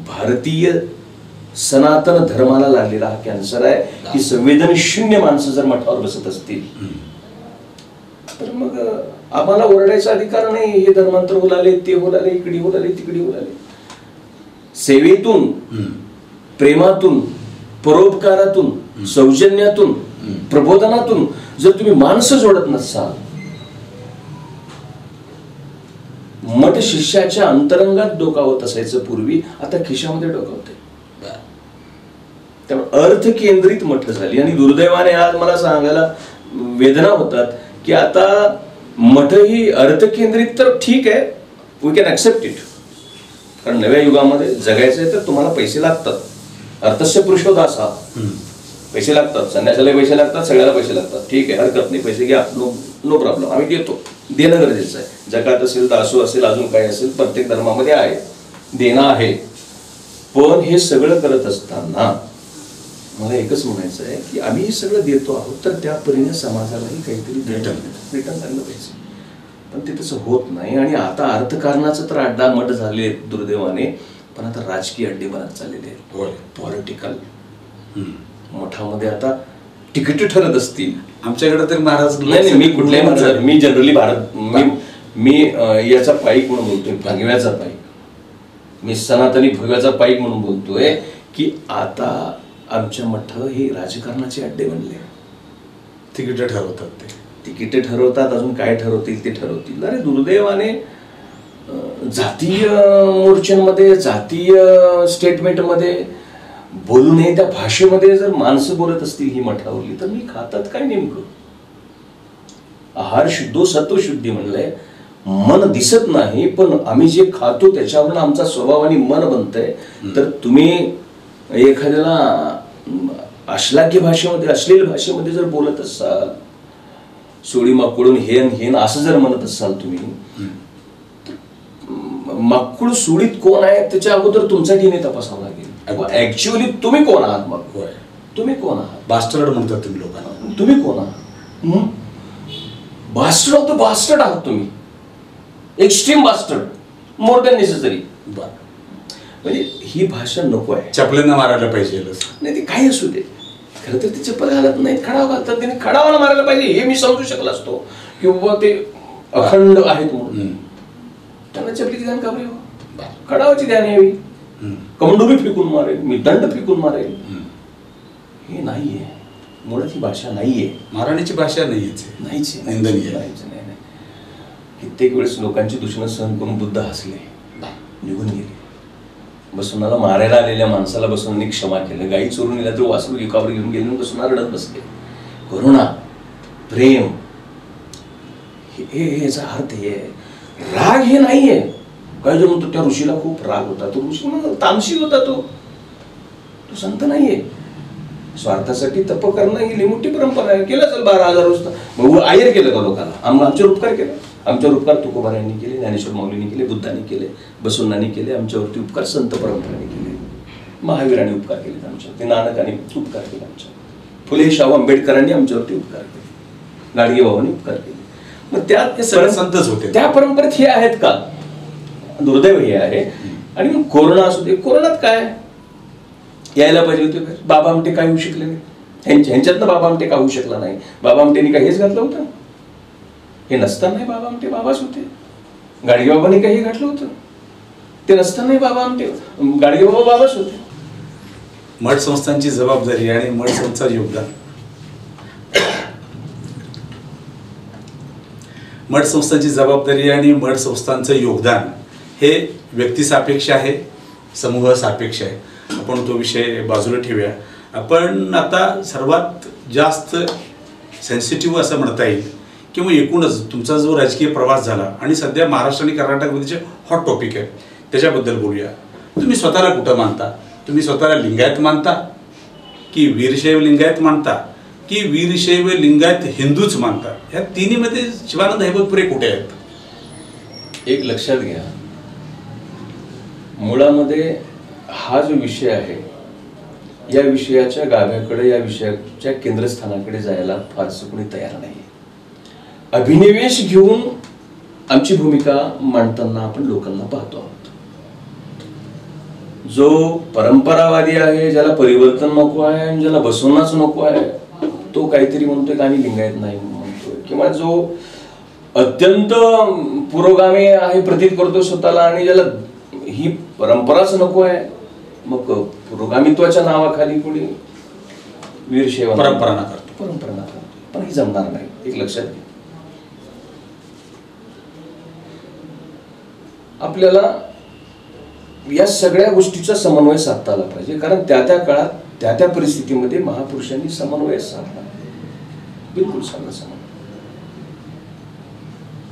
भारतीय सनातन धर्माला लागलेला हा कॅन्सर आहे की संवेदनशून्य माणसं जर मठावर बसत असतील तर मग आम्हाला ओरडायचा अधिकार नाही. हे धर्मांतर होलाले, ते होलाले, इकडे होलाले, तिकडे होलाले. सेवेतून, प्रेमातून, परोपकारातून, सौजन्यातून, प्रबोधनातून जर तुम्ही माणसं जोडत नसाल, मठ शिष्याच्या अंतरंगात डोकावत असायचं पूर्वी, आता खिशामध्ये डोकावते. त्यामुळे अर्थ केंद्रित मठ झाली. आणि दुर्दैवाने आज मला सांगायला वेदना होतात की आता मठ ही अर्थ केंद्रित तर ठीक आहे, वी कॅन ऍक्सेप्ट इट, कारण नव्या युगामध्ये जगायचं आहे तर तुम्हाला पैसे लागतात. अर्थस्य पुरुषोदासा, पैसे लागतात, संन्यासाला पैसे लागतात, सगळ्याला पैसे लागतात, ठीक आहे, हरकत नाही, पैसे घ्या, नो प्रॉब्लेम, आम्ही देतो. देणं गरजेचं आहे. जगात असेल, दासो असेल, अजून काय असेल, प्रत्येक धर्मामध्ये आहे, देणं आहे. पण हे सगळं करत असताना मला एकच म्हणायचं आहे की आम्ही हे सगळं देतो आहोत तर त्या परीने समाजालाही काहीतरी रिटर्न झालं पाहिजे. पण ते तसं होत नाही. आणि आता अर्थकारणाचं तर अड्डा मठ झाले दुर्दैवाने, पण आता राजकीय अड्डे बनत चाललेले आहेत. पॉलिटिकल मठामध्ये आता तिकीट ठरत असतील. आमच्याकडे तर महाराज नाही, मी कुठल्याही महाराज, मी जनरली भारत, मी याचा पाईक म्हणून बोलतोय, भगव्याचा पाईक, मी सनातनी भगव्याचा पाईक म्हणून बोलतोय की आता आमच्या मठ हे राजकारणाचे अड्डे बनले. तिकीट ठरवतात, ते तिकीट ठरवतात, अजून काय ठरवतील ते ठरवतील. अरे दुर्दैवाने जातीय मोर्चांमध्ये, जातीय स्टेटमेंटमध्ये बोलू नये त्या भाषेमध्ये जर माणसं बोलत असतील ही मठावरली, तर मी खातात काय नेमकं? आहार शुद्धो सत्व शुद्धी म्हणलंय. मन दिसत नाही, पण आम्ही जे खातो त्याच्यावरून आमचा स्वभाव आणि मन बनतंय. तर तुम्ही एखाद्याला अश्लाघ्य भाषेमध्ये, अश्लील भाषेमध्ये जर बोलत असाल, सोडी माकडून हेन हेन असं जर म्हणत असाल तुम्ही, माकुळ सुडीत कोण आहे त्याच्या अगोदर तुमचा DNA तपासावा लागेल. ऍक्च्युअली तुम्ही कोण आहात? मग तुम्ही कोण आहात? बास्टर्ड म्हणतात तुम्ही लोकांना. तुम्ही कोण आहात? बास्टर्ड ऑफ द बास्टर्ड आहात तुम्ही, extreme bastard, more than necessary. म्हणजे ही भाषा नको आहे. चपलेनं मारायला पाहिजे नाही, ते काही असू दे. खरं तर ते चप्पल घालत नाहीत, खडाव घालतात. त्यांनी खडावाला मारायला पाहिजे हे मी समजू शकलो असतो, किंवा ते अखंड आहेत म्हणून. त्यांना चपलीची ध्यान का बरे हो? खडावाची ध्यान यावी. कमंडुबी फेकून मारेल मी, दंड फेकून मारेल, हे नाहीये. मुळात ही भाषा नाहीये, मारण्याची भाषा नाहीच, निंदनीय. कित्येक वेळेस लोकांची दूषणं सहन करून बुद्ध हसले, निघून गेले. बसवणाला मारायला आलेल्या माणसाला बसवणाने क्षमा केलं. गाई चोरून नेला तर वासरू एकावर घेऊन गेले, बसवणार रडत बसले. करुणा, प्रेम, हे याचा अर्थ हे आहे. राग हे नाहीये. काय जर म्हणतो त्या ऋषीला खूप राग होता, तो ऋषी तामशी होता, तो संत नाहीये. स्वार्थासाठी तप करणं ही मोठी परंपरा आहे. केलं चल 12,000 वर्ष, मग आयर केलं का लोकांना? आमच्यावर उपकार केला. आमच्यावर उपकार तुकोबारायांनी केले, ज्ञानेश्वर माऊलींनी केले, बुद्धांनी केले, बसवण्णांनी केले. आमच्यावरती उपकार संत परंपरेने केले. महावीरांनी उपकार केले आमच्यावरती, नानकांनी उपकार केले आमच्यावर, फुले शाहू आंबेडकरांनी आमच्यावरती उपकार केले, गाडगे बाबांनी उपकार केले. मग त्यात सगळे संतच होते. त्या परंपरेत हे आहेत का? दुर्दैव हे आहे. आणि मग कोरोना असू दे, कोरोनात काय यायला पाहिजे होते? बाबा आमटे काय होऊ शकले नाही? ह्यांच्यातनं बाबा आमटे का होऊ शकला नाही? बाबा आमटेनी काय हेच घातलं होतं? हे नसताना बाबा आमटे बाबाच होते. गाडगे बाबांनी काही घातलं होतं? ते नसताना बाबा आमटे गाडगे बाबा बाबाच होते. मठ संस्थांची जबाबदारी आणि मठ संस्थांचं योगदान. मठ संस्थांची जबाबदारी आणि मठ संस्थांचं योगदान हे व्यक्तिसापेक्ष आहे, समूह सापेक्ष आहे. आपण तो विषय बाजूला ठेवूया. आपण आता सर्वात जास्त सेन्सिटिव्ह असं म्हणता येईल किंवा एकूणच तुमचा जो राजकीय प्रवास झाला आणि सध्या महाराष्ट्र आणि कर्नाटकमध्ये जे हॉट टॉपिक आहे त्याच्याबद्दल बोलूया. तुम्ही स्वतःला कुठं मानता? तुम्ही स्वतःला लिंगायत मानता की वीरशैव लिंगायत मानता की वीरशैव लिंगायत हिंदूच मानता? ह्या तिन्हीमध्ये शिवानंद हैबतपुरे कुठे आहेत? एक लक्षात घ्या, मुळामध्ये हा जो विषय आहे या विषयाच्या गाभ्याकडे, या विषयाच्या केंद्रस्थानाकडे जायला फारसं कोणी तयार नाही. अभिनिवेश घेऊन आमची भूमिका मांडताना आपण लोकांना पाहतो आहोत. जो परंपरावादी आहे, ज्याला परिवर्तन नको आहे आणि ज्याला बसवणंच नको आहे, तो काहीतरी म्हणतोय की आम्ही लिंगायत नाही म्हणतोय. किंवा जो अत्यंत पुरोगामी आहे, प्रतीत करतो स्वतःला, आणि ज्याला ही परंपराच नको आहे, मग पुरोगामित्वाच्या नावाखाली कोणी वीरशैव परंपरा करतो. पण ही जमणार नाही. एक लक्षात घ्या, आपल्याला या सगळ्या गोष्टीचा समन्वय साधता आला पाहिजे. कारण त्या त्या काळात त्या त्या परिस्थितीमध्ये महापुरुषांनी समन्वय साधला, बिलकुल साधला समन्वय.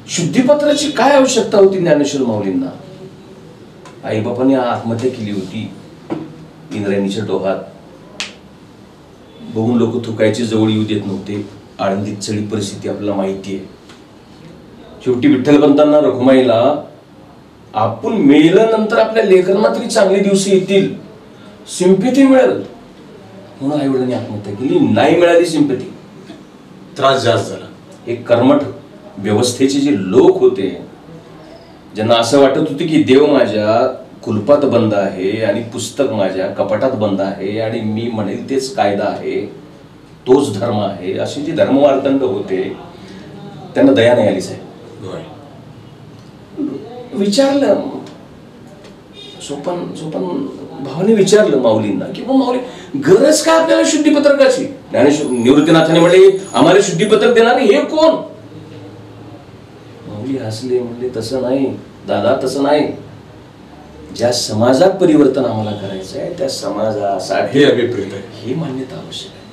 शुद्धीपत्राची काय आवश्यकता होती ज्ञानेश्वर माऊलींना? आईबापांनी आत्महत्या केली होती इंद्रायणीच्या डोहात, बघून लोक थुकायची जवळ येऊ देत नव्हते. आळंदीत चढी परिस्थिती आपल्याला माहिती आहे. शेवटी विठ्ठलपंतांना रखुमाईला आपण मेल्यानंतर आपल्या लेकरांना तरी चांगले दिवस येतील, सिंपॅथी मिळेल म्हणून आईवडिलांनी आत्महत्या केली. नाही मिळाली सिंपॅथी, त्रास जास्त झाला. हे कर्मठ व्यवस्थेचे जे लोक होते, ज्यांना असं वाटत होते की देव माझ्या कुलपात बंद आहे आणि पुस्तक माझ्या कपाटात बंद आहे आणि मी म्हणेल तेच कायदा आहे, तोच धर्म आहे, असे जे धर्मवार्तंड होते, त्यांना दया नाही आली साहेब. विचारलं सोपन भावाने विचारलं माऊलींना की माऊली गरज काय आपल्याला शुद्धीपत्रकाची? ज्ञानेश्वर निवृत्तीनाथाने म्हणले आम्हाला शुद्धीपत्रक देणारे हे कोण? माऊली हसले, म्हणले तसं नाही दादा, तसं नाही. ज्या समाजात परिवर्तन आम्हाला करायचं आहे त्या समाजासाठी अभिप्रेत आहे, ही मान्यता आवश्यक आहे.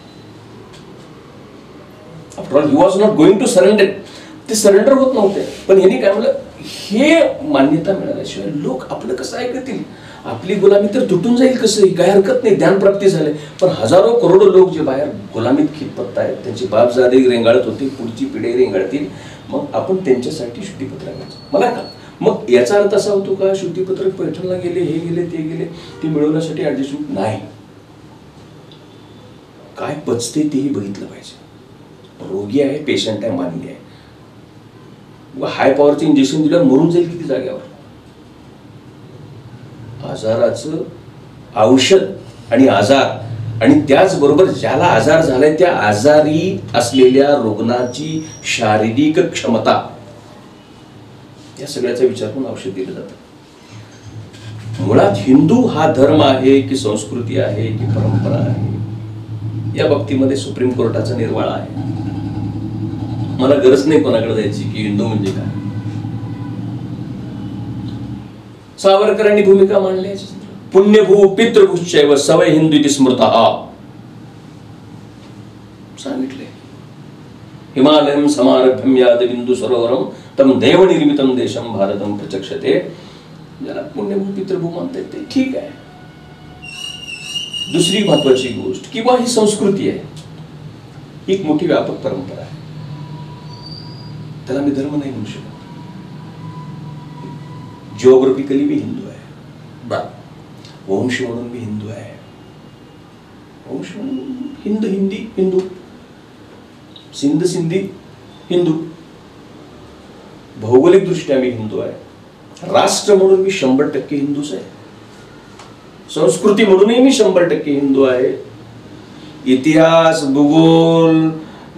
After all he was not going to surrender. ते सरेंडर होत नव्हते, पण यांनी काय म्हणलं, हे मान्यता मिळाल्याशिवाय लोक आपलं कसं ऐकतील? आपली गुलामी तर तुटून जाईल कसं? काय हरकत नाही, ज्ञानप्राप्ती झाली, पण हजारो करोडो लोक जे बाहेर गुलामीत खितपत आहेत, त्यांची बापजादे रेंगाळत होती, पुढची पिढी रेंगाळतील, मग आपण त्यांच्यासाठी शुद्धीपत्रक मला का? मग याचा अर्थ असा होतो का शुद्धीपत्रक पैठणला गेले, हे गेले, ते गेले, ते मिळवण्यासाठी ऍडजस्ट नाही. काय पचते तेही बघितलं पाहिजे. रोगी आहे, पेशंट आहे, मान्य आहे. हाय पॉवरचं इंजेक्शन दिल्यावर मरून जाईल किती जाग्यावर. आजाराचं औषध आणि आजार, आणि त्याचबरोबर ज्याला आजार झालाय त्या आजारी असलेल्या रुग्णाची शारीरिक क्षमता, या सगळ्याचा विचार करून औषध दिलं जातं. मुळात हिंदू हा धर्म आहे की संस्कृती आहे की परंपरा आहे, या बाबतीमध्ये सुप्रीम कोर्टाचा निर्वाळा आहे. मला गरज नाही कोणाकडे जायची की हिंदू म्हणजे काय. सावरकरांनी भूमिका मांडली, पुण्यभू पितृभूश्चैव सवय हिंदू इति स्मृतः सांगितले. हिमालयम समारभ्यम याद बिंदू सरोवरम तम देवनिर्मितम देशम भारतम प्रचक्षते. ज्याला पुण्यभू पितृभू म्हणतात ते ठीक आहे. दुसरी महत्वाची गोष्ट किंवा ही संस्कृती आहे, ही एक मोठी व्यापक परंपरा आहे, त्याला मी धर्म नाही म्हणू शकत. जिओग्राफिकली मी हिंदू आहे, वंश म्हणून मी हिंदू आहे, वंश म्हणून हिंदू, सिंध सिंधी हिंदू, भौगोलिक दृष्ट्या मी हिंदू आहे, राष्ट्र म्हणून मी 100% हिंदूच आहे, संस्कृती म्हणूनही मी 100% हिंदू आहे, इतिहास, भूगोल,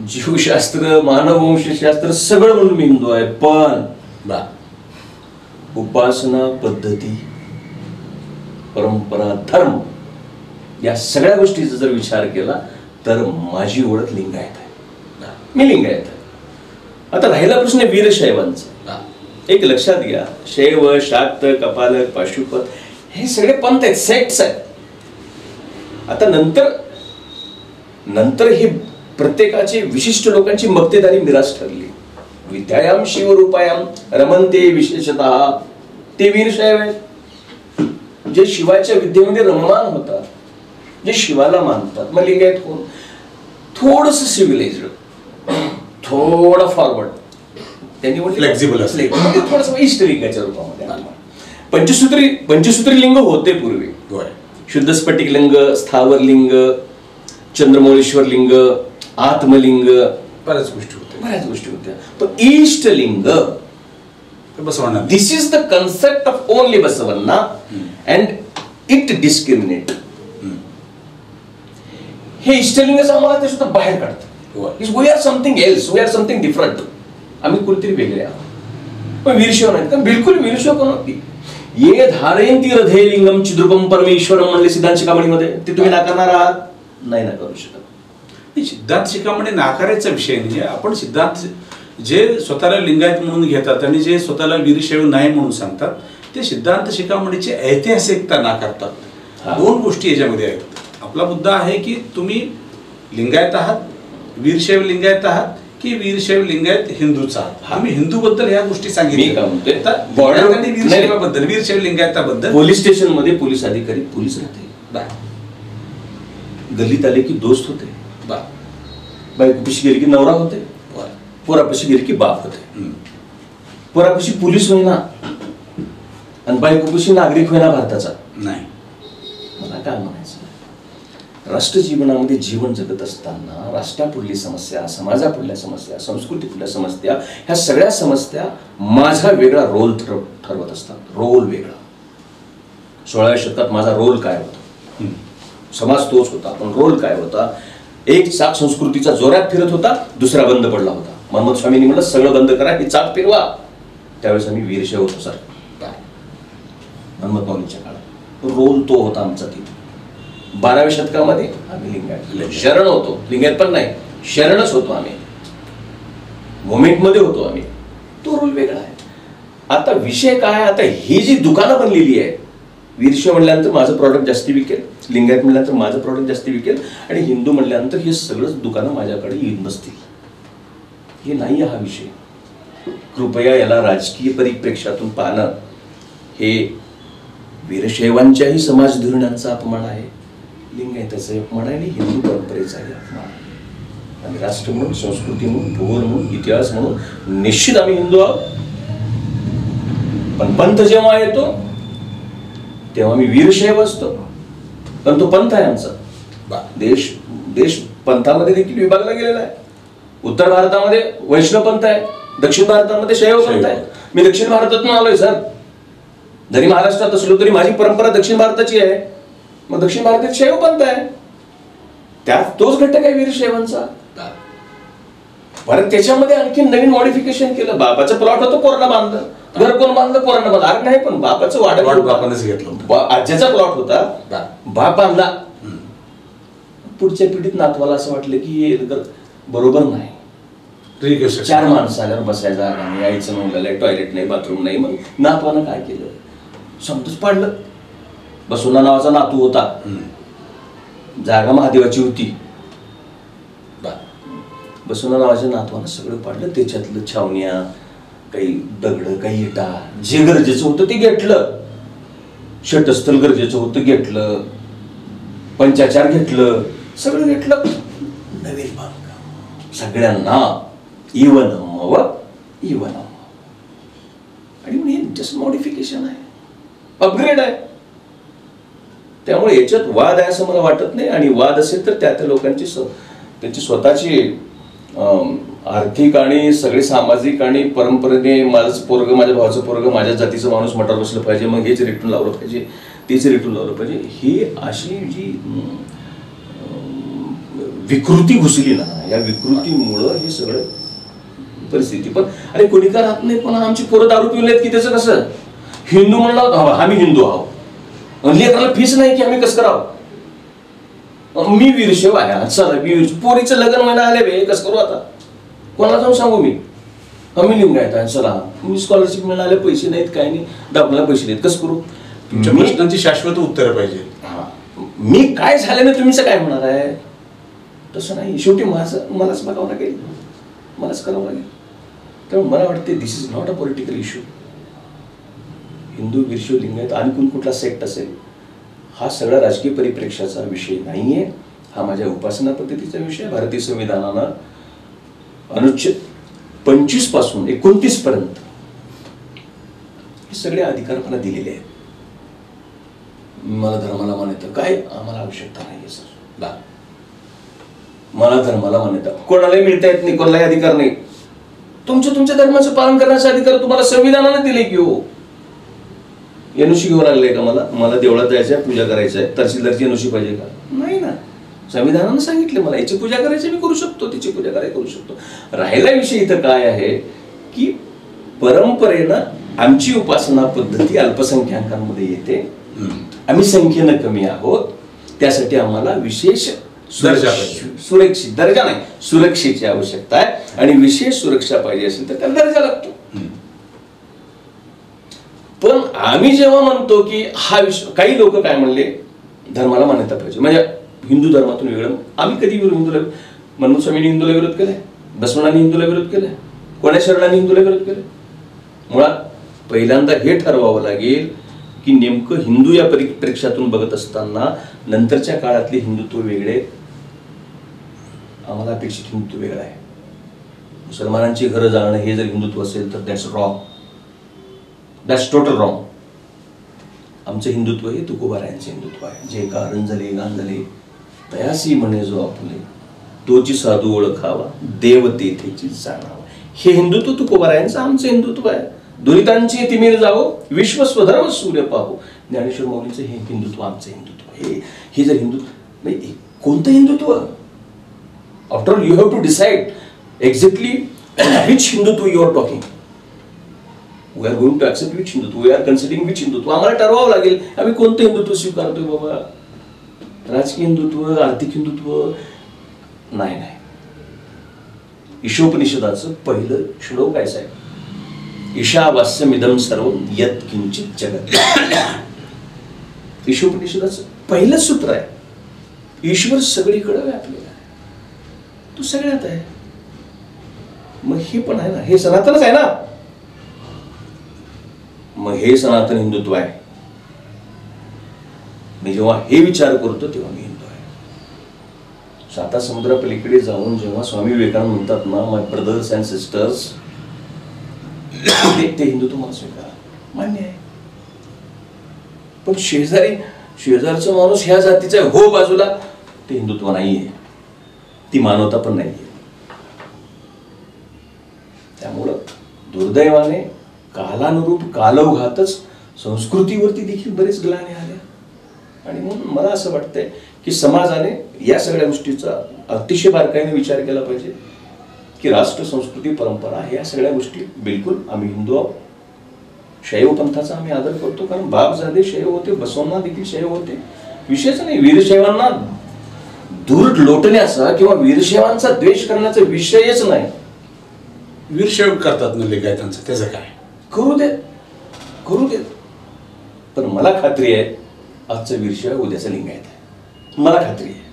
जीवशास्त्र, मानववंशशास्त्र सगळं म्हणून मी हिंदू आहे. पण उपासना पद्धती, परंपरा, धर्म या सगळ्या गोष्टीचा जर विचार केला तर माझी ओळख लिंगायत आहे, मी लिंगायत आहे. आता राहिला प्रश्न वीरशैवांचा. एक लक्षात घ्या, शैव, शाक्त, कपालक, पाशुपत हे सगळे पंथ आहेत, सेक्ट्स आहेत. आता नंतर हे प्रत्येकाची विशिष्ट लोकांची मक्तेदारी मिराज ठरली. विद्यायाम शिवरूपायाम रमनते विशेषतः ते वीरशैव आहेत, जे शिवाच्या विद्येमध्ये रममान होतात, जे शिवाला मानतात. मग लिंगायत कोण? थोडस सिव्हिलाइज्ड, थोडं फॉरवर्ड, त्यांनी फ्लेक्झिबल असले, थोडस इष्ट लिंगाच्या रूपामध्ये. पंचसूत्री लिंग होते पूर्वी, शुद्ध स्फटिक लिंग, स्थावर लिंग, चंद्रमौळेश्वर लिंग, आत्मलिंग, बऱ्याच गोष्टी होत्या. पण इष्टलिंग Basavanna, this is the concept of only Basavanna and it discriminate. हे इष्टलिंगाचं आम्हाला ते सुद्धा बाहेर काढतं. We are something else, we are something different. आम्ही कुठेतरी वेगळे आहोत. पण वीरशैव नाही, कारण बिलकुल वीरशैव पण होती. ये धारयन्ति हृदये लिंगम चिद्रूपम परमेश्वरम म्हणले सिद्धांत शिखामणीमध्ये, ते तुम्ही नाकारणार आहात? नाही नाकारू शकत. सिद्धांत शिखामणी नाकारायचा विषय नाही. आपण सिद्धांत जे स्वतःला लिंगायत म्हणून घेतात आणि जे स्वतःला वीरशैव नाही म्हणून सांगतात ते सिद्धांत शिखामणीची ऐतिहासिकता नाकारतात. दोन गोष्टी याच्यामध्ये आहेत. आपला मुद्दा आहे की तुम्ही लिंगायत आहात, वीरशैव लिंगायत आहात की वीरशैव लिंगायत हिंदूचा आहात. आम्ही हिंदूबद्दल ह्या गोष्टी मी सांगितल्या. काय म्हणतोय, आता border- लिंगायत आणि वीरशैवाबद्दल, वीरशैव लिंगायताबद्दल पोलीस स्टेशन मध्ये पोलीस अधिकारी पोलीस राहते, गल्लीत आले की दोस्त होते, बायकोपाशी गेली की नवरा होते, पोरापाशी गेली की बाप होते. पोरापाशी पोलीस होईना आणि बायकोपाशी नागरिक होईना भारताचा. नाही. मला काय म्हणायचं, राष्ट्र जीवनामध्ये जीवन जगत असताना राष्ट्रापुढली समस्या, समाजापुढल्या समस्या, संस्कृतीपुढल्या समस्या, ह्या सगळ्या समस्या माझा वेगळा रोल ठरवत असतात. रोल वेगळा. 16व्या शतकात माझा रोल काय होता, समाज तोच होता, पण रोल काय होता. एक चाक संस्कृतीचा जोरात फिरत होता, दुसरा बंद पडला होता. महम्मद स्वामींनी म्हटलं सगळं बंद करा, हे चाक फिरवा. त्यावेळेस आम्ही वीरशैव होतो सर. महम्मद माऊलींच्या काळात रोल तो होता आमचा. तिथे 12व्या शतकामध्ये आम्ही लिंगायत शरण होतो. लिंगायत पण नाही, शरणच होतो आम्ही, मोमेंटमध्ये होतो आम्ही. तो रोल वेगळा आहे. आता विषय काय, आता ही जी दुकानं बनलेली आहे, वीरशैव म्हणल्यानंतर माझं प्रॉडक्ट जास्ती विकेल, लिंगायत म्हणल्यानंतर माझं प्रॉडक्ट जास्ती विकेल, आणि हिंदू म्हणल्यानंतर हे सगळंच दुकानं माझ्याकडे येऊन बसतील. हे नाही हा विषय. कृपया याला राजकीय परिप्रेक्षातून पाहणं हे वीरशैवांच्याही समाज धोरणांचा अपमान आहे, लिंगायताचा अपमान आहे, आणि हिंदू परंपरेचाही अपमान आहे. आम्ही राष्ट्र म्हणून, संस्कृती म्हणून, भूगोल म्हणून, इतिहास म्हणून निश्चित आम्ही हिंदू आहोत. पण पंथ जेव्हा येतो तेव्हा मी वीरशैव असतो, पण तो पंथ आहे आमचा. देश पंथामध्ये देखील विभागला गेलेला आहे. उत्तर भारतामध्ये वैष्णव पंथ आहे, दक्षिण भारतामध्ये शैव पंथ आहे. मी दक्षिण भारतातून आलोय सर. जरी महाराष्ट्रात असलो तरी माझी परंपरा दक्षिण भारताची आहे. मग दक्षिण भारतात शैव पंथ आहे, त्यात तोच घटक आहे वीरशैवांचा. परत त्याच्यामध्ये आणखी नवीन मॉडिफिकेशन केलं. बापाचं प्लॉट होतं, पोरांना बांधलं. घर कोण बांधलं, पोरांना बांधलं. अरे नाही, पण बापाचं वाडा बापानेच घेतलं. आज्याचा प्लॉट होता, बाप बांधला. पुढच्या पिढीत नातवाला असं वाटलं की हे बरोबर नाही. 4 माणसं आल्यावर बसायचा आणि यायचं म्हणलं, टॉयलेट नाही, बाथरूम नाही. मग नातवानं काय केलं, समजूच पाडलं. बसवना नावाचा नातू होता, जागा महादेवाची होती. बसवना नावाच्या नातवानं सगळं पाडलं. त्याच्यातलं छावण्या, काही दगड, काही इटा, जे गरजेचं होतं ते घेतलं. षटस्थल गरजेचं होतं घेतलं, पंचाचार घेतलं, सगळं घेतलं. नवीन बांधकाम सगळ्यांना इवन आणि हे जस्ट मॉडिफिकेशन आहे, अपग्रेड आहे. त्यामुळे याच्यात वाद आहे असं मला वाटत नाही. आणि वाद असेल तर त्या लोकांची त्यांची स्वतःची आर्थिक आणि सगळे सामाजिक आणि परंपरेने माझं पोरग, माझ्या भावाचं पोरग, माझ्या जातीचं माणूस मटार बसलं पाहिजे, मग हेच रेटून लावलं पाहिजे, तेच रेटून लावलं पाहिजे, ही अशी जी विकृती घुसली ना, या विकृतीमुळं हे सगळं परिस्थिती. पण अरे कोणी का राहत नाही, पण आमची पोरं दारू पिवलेत की त्याचं कसं, हिंदू म्हणलं आम्ही हिंदू आहोत, लेकराला फीस नाही की आम्ही कसं करावं, मी वीरशैव आहे, चला पोरीचं लग्न व्हायला आले बे, कसं करू आता, कोणाला जाऊन सांगू मी, आम्ही लिंगायत आहे, चला मी स्कॉलरशिप मिळाले, पैसे नाहीत काय नाही, दाखवला पैसे नाहीत, कसं करू. तुमच्या प्रश्नांची शाश्वत उत्तरं पाहिजे. मी काय झालं ना तुम्हीच काय होणार आहे, तसं नाही. शेवटी मलाच बघावं लागेल, मलाच करावं लागेल. त्यामुळे मला वाटते this is not a political issue. Hindu, Veerashaiva, Lingayat आणि कुठला सेक्ट असेल, हा सगळा राजकीय परिप्रेक्ष्याचा विषय नाहीये. हा माझ्या उपासना पद्धतीचा विषय. भारतीय संविधानानं अनुच्छेद 25 पासून 29 पर्यंत हे सगळे अधिकार मला दिलेले आहेत. मला धर्माला मान्यता काय आम्हाला आवश्यकता नाहीये सर. मला धर्माला मान्यता कोणालाही मिळता येत नाही, कोणालाही अधिकार नाही. तुमच्या धर्माचं पालन करण्याचा अधिकार तुम्हाला संविधानाने दिले की हो. एनओसी घेऊन लागले का मला देवळात जायचं आहे, पूजा करायचं आहे, तहसीलदारची एनओसी पाहिजे का, नाही ना. संविधानानं सांगितलं मला याची पूजा करायची, मी करू शकतो, तिची पूजा करायची करू शकतो. राहिला विषय इथं काय आहे की परंपरेनं आमची उपासना पद्धती अल्पसंख्याकांमध्ये येते, आम्ही संख्येनं कमी आहोत, त्यासाठी आम्हाला विशेष सुरक्षित दर्जा नाही, सुरक्षेची आवश्यकता आहे. आणि विशेष सुरक्षा पाहिजे असेल तर त्याला दर्जा लागतो. पण आम्ही जेव्हा म्हणतो की हा विषय, काही लोक काय म्हणले, धर्माला मान्यता पाहिजे म्हणजे हिंदू धर्मातून वेगळं. आम्ही कधी हिंदूला, मनमोहन स्वामींनी हिंदूला विरोध केलाय, बसवण्णांनी हिंदूला विरोध केलाय, कोण्या शरणांनी हिंदूला विरोध केलाय? मुळात पहिल्यांदा हे ठरवावं लागेल की नेमकं हिंदू या परिप्रेक्ष्यातून बघत असताना नंतरच्या काळातले हिंदुत्व वेगळे, आम्हाला अपेक्षित हिंदुत्व वेगळं आहे. मुसलमानांची घरं जाणं हे जर हिंदुत्व असेल तर that's wrong, that's total wrong. आमचं हिंदुत्व हे तुकोबारायांचं हिंदुत्व आहे. जे कारण झाले गांधले तयासी म्हणे जो आपुले, तोची साधू ओळखावा देव तेथेची जाणावा. हे हिंदुत्व तुकोबारायांचं आमचं हिंदुत्व आहे. दुरितांची तिमिर जावो विश्व स्वधर्म सूर्य पाहो. ज्ञानेश्वर माऊलींचं हे हिंदुत्व आमचं हिंदुत्व. हे जर हिंदुत्व, कोणतं Hindutva? After all you have to decide exactly which Hindutva you are talking. We are going to accept which Hindutva, we are considering which Hindutva. आम्हाला ठरवावं लागेल आम्ही कोणतं हिंदुत्व स्वीकारतोय बाबा. राजकीय हिंदुत्व, आर्थिक हिंदुत्व नाही. ईशोपनिषदाचं पहिलं श्लोक आहे साहेब, ईशावास्यमिदं सर्वं यत् किंचित जगत्. ईशोपनिषदाचं पहिलं सूत्र आहे, ईश्वर सगळीकडे व्यापलेला आहे, तो सगळ्यात आहे. मग हे पण आहे ना, हे सनातनच आहे ना. मग हे सनातन हिंदुत्व आहे. मी जेव्हा हे विचार करतो तेव्हा मी हिंदू आहे. साता समुद्रापलीकडे जाऊन जेव्हा स्वामी विवेकानंद म्हणतात ना, माय ब्रदर्स अँड सिस्टर्स, ते हिंदुत्व मला स्वीकार मान्य आहे. पण शेजारचा माणूस ह्या जातीचा आहे, हो बाजूला, ते हिंदुत्व नाहीये, ती मानवता पण नाहीये. त्यामुळं दुर्दैवाने कालानुरूप कालौघातच संस्कृतीवरती देखील बरेच ग्लाने आल्या. आणि म्हणून मला असं वाटतंय की समाजाने या सगळ्या गोष्टीचा अतिशय बारकाईने विचार केला पाहिजे की राष्ट्र, संस्कृती, परंपरा ह्या सगळ्या गोष्टी बिलकुल आम्ही हिंदू आहोत. शैव पंथाचा आम्ही आदर करतो, कारण बापजादे शैव होते, बसवण्णा देखील शैव होते. विषयच नाही. वीरशैवांना दूर लोटण्याचा किंवा वीरशैवांचा द्वेष करण्याचा विषयच नाही. वीरशैव करतात ना लिंगायतांचं, त्याचं काय? करू देत. पण मला खात्री आहे आजचं वीरशैव उद्याचं लिंगायत आहे, मला खात्री आहे.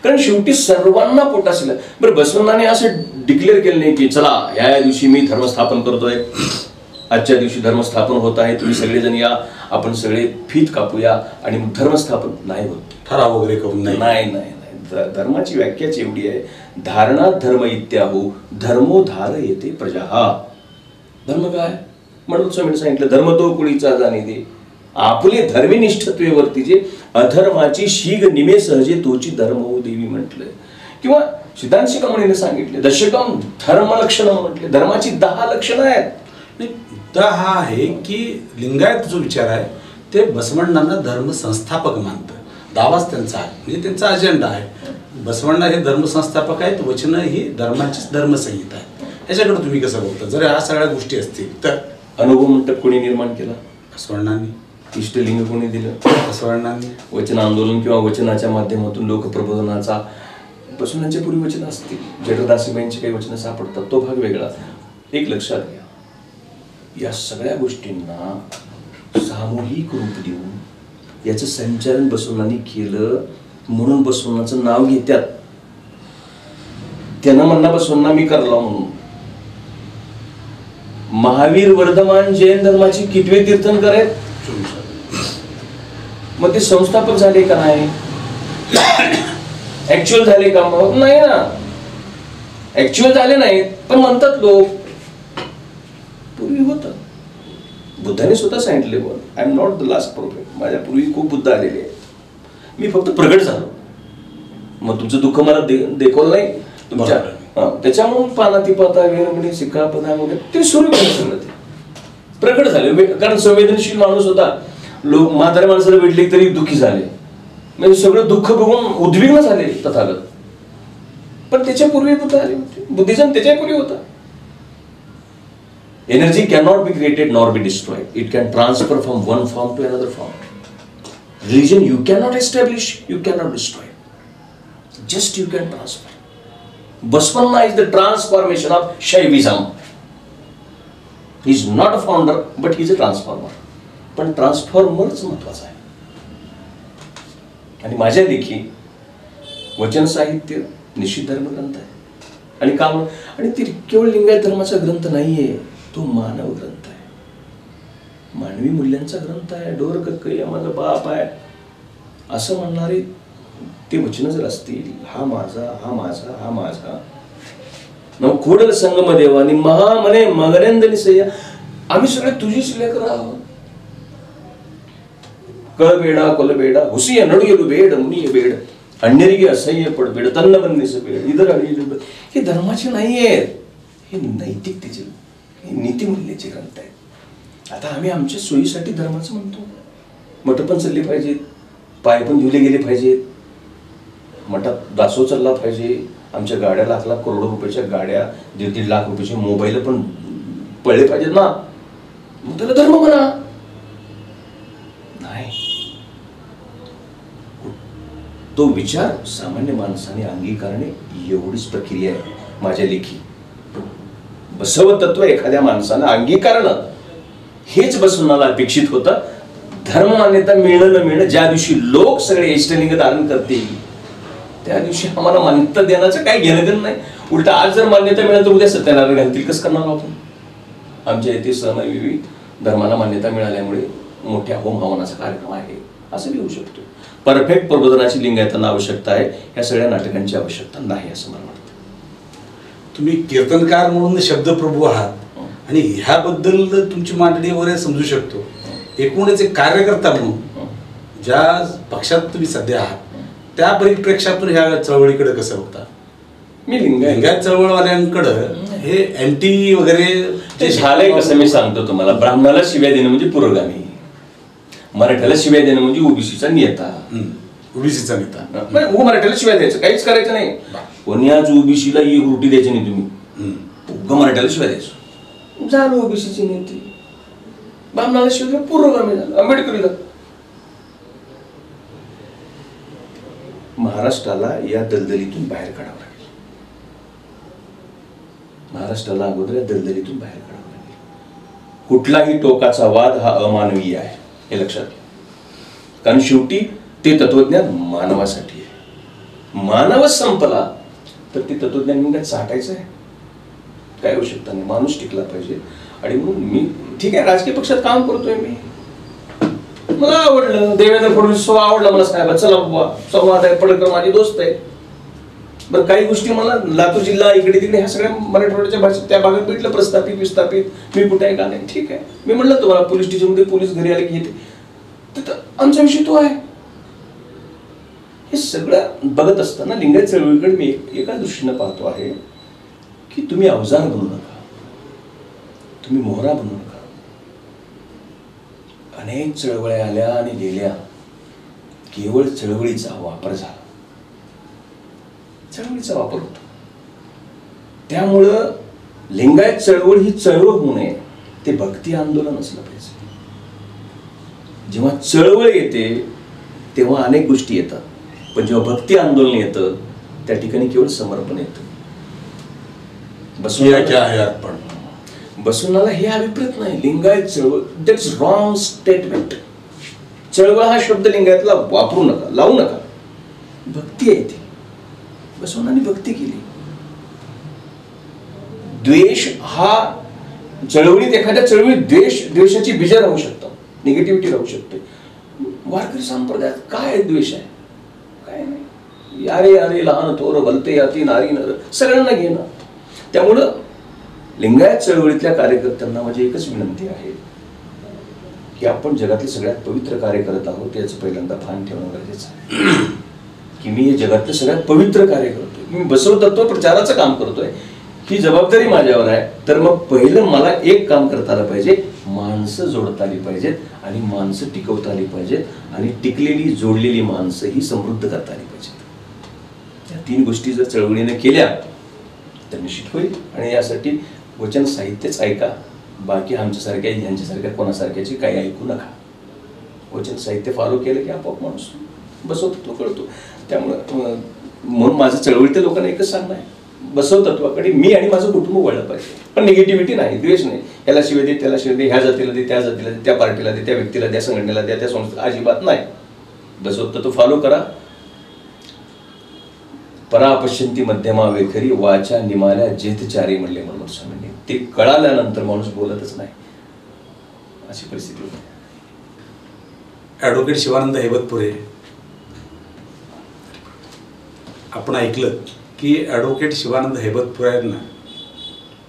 कारण शेवटी सर्वांना पोटाशील. बरं, बसवण्णाने असं डिक्लेअर केलं नाही की चला ह्या दिवशी मी धर्मस्थापन करतोय, आजच्या दिवशी धर्मस्थापन होत आहे, तुम्ही सगळेजण या, आपण सगळे फीत कापूया आणि मग धर्मस्थापन नाही होत. ठराव वगैरे करून नाही. धर्माची व्याख्याच एवढी आहे, धारणा धर्म इत्याहो धर्मो धार येते प्रजा. धर्म काय म्हणून स्वामींनी सांगितलं, धर्म तो कुणीचा जाणे दे, आपले धर्मनिष्ठत्वे वर्तीजे, अधर्माची शीग निमे सहजे तोची धर्म हो देवी म्हटलंय. किंवा सिद्धांत शिरोमणीने सांगितले दशकम धर्म लक्षण म्हटले, धर्माची 10 लक्षणं आहेत. मुद्दा हा आहे की लिंगायत जो विचार आहे ते बसवण्णांना धर्म संस्थापक मानतं. दावाच त्यांचा आहे, म्हणजे त्यांचा अजेंडा आहे. बसवण्णा हे धर्म संस्थापक आहेत, वचनं ही धर्माचीच धर्मसंहिता आहे. ह्याच्याकडे तुम्ही कसं बोलता? जर ह्या सगळ्या गोष्टी असतील तर अनुभव मंडप कोणी निर्माण केला? बसवण्णांनी. इष्टलिंग कोणी दिलं? बसवण्णांनी. वचन आंदोलन किंवा वचनाच्या माध्यमातून लोकप्रबोधनाचा, बसवण्णांच्या पूर्वी वचन असतील, जठरदासीबाईंची काही वचनं सापडतात, तो भाग वेगळा. एक लक्षात घ्या, या सगळ्या गोष्टींना सामूहिक रूप देऊन याचं संचालन बसवण्णांनी केलं म्हणून बसवण्णाचं नाव घेतात. त्यानं म्हणणं बसवण्णा मी करला म्हणून. महावीर वर्धमान जैन धर्माची कितवे तीर्थंकर आहेत? मग ते संस्थापक झाले का नाही? ऍक्च्युअल झाले का? मग नाही ना, ऍक्च्युअल झाले नाहीत, पण म्हणतात लोक. पूर्वी होतं. बुद्धाने स्वतः सांगितले, I am not the last prophet, माझ्या पूर्वी खूप बुद्ध आलेले आहेत, मी फक्त प्रगट झालो. मग तुमचं दुःख मला देखवलं नाही तुमच्या, त्याच्यामुळे पानाती पाता वेरमणी सिक्का पदा वगैरे ते सुरू केलं, ते प्रगट झाले. कारण संवेदनशील माणूस होता. लोक म्हाताऱ्या माणसाला भेटले तरी दुःखी झाले, म्हणजे सगळं दुःख बघून उद्विग्न झाले तथागत. पण त्याच्या पूर्वी बुद्ध आले होते, बुद्धिझम त्याच्या पूर्वी होता. Energy cannot be created nor be destroyed. It can transfer from one form to another form. Religion you cannot establish, you cannot destroy. Just you can transfer. Basvanna is the transformation of Shaivism. He is not a founder, but he is a transformer. पण ट्रान्सफॉर्मरच महत्वाचा आहे. आणि माझ्या लेखी वचन साहित्य निश्चित धर्मग्रंथ आहे. आणि का आणि ते केवळ लिंगायत धर्माचा ग्रंथ नाहीये, तो मानव ग्रंथ आहे, मानवी मूल्यांचा ग्रंथ आहे. डोर कक्कय्या माझा बाप आहे असं म्हणणारे ते वचन जर असतील, हा माझा हा माझा हा माझा न खोडल संगम देवानी महा मने मगरेंद निसय्या, आम्ही सगळे तुझीच लेकर आहोत. कळबेडा कोलबेडा हुसिया नडुयलु बेड मुनिय बेड अण्णेरिगे असह्य पडबेड तन्न बन्नीस बेड इधर आणि हे धर्माचे नाही आहेत, हे नैतिकतेचे नीतिमूल्याचे ग्रंथ आहेत. आता आम्ही आमच्या सोयीसाठी धर्माचं म्हणतो. मठ पण चालले पाहिजेत, पाय पण धुले गेले पाहिजेत, मठात दासो चालला पाहिजे, आमच्या गाड्या लाख लाख करोडो रुपयाच्या गाड्या, 1.5 लाख रुपयाचे मोबाईल पण पडले पाहिजेत ना, मग त्याला धर्म म्हणा. नाही, तो विचार सामान्य माणसाने अंगीकारणे एवढीच प्रक्रिया आहे माझ्या लेखी. बसव तत्व एखाद्या माणसानं अंगीकारणं हेच बसवण्याला अपेक्षित होतं. धर्म मान्यता मिळणं न मिळणं, ज्या दिवशी लोक सगळे इष्टलिंग धारण करतील त्या दिवशी आम्हाला मान्यता देण्याचं काही घेणं देणं नाही. उलट आज जर मान्यता मिळाली तर उद्या सत्यनारायण घालतील. कसं करणार आपण? आमच्या येथे सहमाविवी धर्माला मान्यता मिळाल्यामुळे मोठ्या होम हवनाचा कार्यक्रम आहे असं लिहू शकतो. परफेक्ट प्रबोधनाची लिंगायतांना आवश्यकता आहे, या सगळ्या नाटकांची आवश्यकता नाही असं मला वाटतं. तुम्ही कीर्तनकार म्हणून शब्दप्रभू आहात आणि ह्याबद्दल तुमची मांडणी वगैरे समजू शकतो. एकूणच एक कार्यकर्ता म्हणून ज्या पक्षात तुम्ही सध्या आहात त्या परिप्रेक्षातून ह्या चळवळीकडे कसं होता? मी लिंगायत चळवळवाल्यांकडं हे अँटी वगैरे ते झालंय कसं मी सांगतो तुम्हाला. ब्राह्मणाला शिव्या देणं म्हणजे पुरोगामी, मराठ्याला शिव्या देणं म्हणजे ओबीसीचा नेता. ओबीसीचा नेता मराठ्याला शिव्या द्यायचं, काहीच करायचं नाही. कोण्याच ओबीसीला एक रोटी द्यायची नाही तुम्ही, मराठ्याला शिव्या द्यायचं, झालं ओबीसीचे नेते. ब्राह्मणाला शिव्या पुरोगामी झालं, आंबेडकरीला. महाराष्ट्राला या दलदलीतून बाहेर काढावं लागेल. महाराष्ट्राला अगोदर या दलदलीतून बाहेर काढावं लागेल. कुठलाही टोकाचा वाद हा अमानवीय आहे हे लक्षात घ्या. कारण शेवटी ते तत्वज्ञान मानवासाठी आहे. मानवच संपला तर ते तत्वज्ञान मग चाटायचं आहे काय आवश्यकता नाही. माणूस टिकला पाहिजे. आणि म्हणून मी ठीक आहे, राजकीय पक्षात काम करतोय मी, मला आवडलं. देवेंद्र फडणवीस आवडला मला, साहेब चला बाबा संवाद आहे, पडकर माझे दोस्त आहे. बरं, काही गोष्टी मला लातूर जिल्हा इकडे तिकडे ह्या सगळ्या मराठवाड्याच्या भाषेत त्या भागात भेटलं प्रस्थापित विस्थापित, मी कुठे आहे का नाही, ठीक आहे. मी म्हटलं तुम्हाला पोलीस स्टेशनमध्ये पोलीस घरी आले की येते, तर आमचा विषय तो आहे. हे सगळं बघत असताना लिंगायत चळवळीकडे मी एका दृष्टीनं पाहतो आहे की तुम्ही अवजार बनू नका, तुम्ही मोहरा बनू नका. अनेक चळवळ्या आल्या आणि गेल्या, केवळ चळवळीचा वापर झाला, चळवळीचा वापर होतो. त्यामुळं लिंगायत चळवळ ही चळवळ होऊ नये, ते भक्ती आंदोलन असलं पाहिजे. जेव्हा चळवळ येते तेव्हा अनेक गोष्टी येतात, पण जेव्हा भक्ती आंदोलन येतं त्या ठिकाणी केवळ समर्पण येतं. बसवण्याला हे अभिप्रेत नाही. लिंगायत चळवळ, दॅट्स रॉंग स्टेटमेंट. चळवळ हा शब्द लिंगायतला वापरू नका, लावू नका. भक्ती आहे ती, बसवण्याने भक्ती केली. द्वेष हा चळवळीत, एखाद्या चळवळीत द्वेषाची बीज राहू शकतात, निगेटिव्हिटी राहू शकते. वारकरी संप्रदायात काय द्वेष आहे? काय नाही. यारे यारे लहान थोर भलते याती नारी नर, सगळ्यांना घेणं. त्यामुळं लिंगायत चळवळीतल्या कार्यकर्त्यांना माझी एकच विनंती आहे की आपण जगातले सगळ्यात पवित्र कार्य करत आहोत याचं पहिल्यांदा भान ठेवणं गरजेचं आहे. की मी हे जगातलं सगळ्यात पवित्र कार्य करतोय, मी बसव तत्व प्रचाराचं काम करतोय, ही जबाबदारी माझ्यावर आहे. तर मग पहिलं मला एक काम करता आलं पाहिजे, माणसं जोडता आली पाहिजेत आणि माणसं टिकवता आली पाहिजेत आणि टिकलेली जोडलेली माणसं ही समृद्ध करता आली पाहिजेत. या 3 गोष्टी जर चळवळीने केल्या तर निश्चित होईल. आणि यासाठी वचन साहित्यच ऐका, बाकी आमच्यासारख्या ह्यांच्यासारख्या कोणासारख्याची काही ऐकू नका. वचन साहित्य फॉलो केलं की आपोआप माणूस बसवतत्व कळतो. त्यामुळं म्हणून माझं चळवळीतल्या लोकांना एकच सांगणं आहे, बसवतत्वाकडे मी आणि माझं कुटुंब वळलं पाहिजे. पण निगेटिव्हिटी नाही, द्वेष नाही. याला शिवाय दे, त्याला शिवाय दे, ह्या जातीला दे, त्या जातीला दे, त्या पार्टीला दे, त्या व्यक्तीला द्या, संघटनेला द्या, त्या संस्थेला, अजिबात नाही. दसवत्त तो फॉलो करा. परा पश्यंती मध्यमा वेखरी वाचा निमाल्या जेथचारी म्हणले मनमोहन स्वामींनी. ते कळाल्यानंतर माणूस बोलतच नाही, अशी परिस्थिती होती. ॲडव्होकेट शिवानंद हैबतपुरे, आपण ऐकलं की ॲडव्होकेट शिवानंद हैबतपुरेंना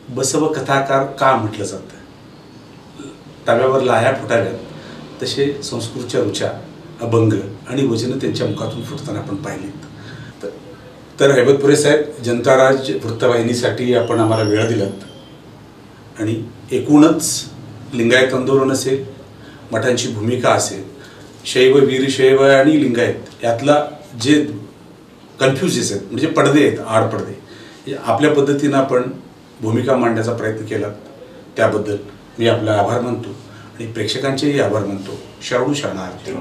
बसव कथाकार का म्हटलं जातं. तव्यावर लाह्या फुटाव्यात तसे संस्कृतच्या रुचा, अभंग आणि वचनं त्यांच्या मुखातून फुटताना आपण पाहिलीत. तर हैबतपुरे साहेब, जनता राज वृत्तवाहिनीसाठी आपण आम्हाला वेळ दिलात आणि एकूणच लिंगायत आंदोलन असेल, मठांची भूमिका असेल, शैव, वीरशैव आणि लिंगायत यातला जे कन्फ्युजेस आहेत, म्हणजे पडदे आहेत, आडपडदे, आपल्या पद्धतीनं आपण भूमिका मांडण्याचा प्रयत्न केला, त्याबद्दल मी आपला आभार मानतो आणि प्रेक्षकांचेही आभार मानतो. शरणू शरणार्थी.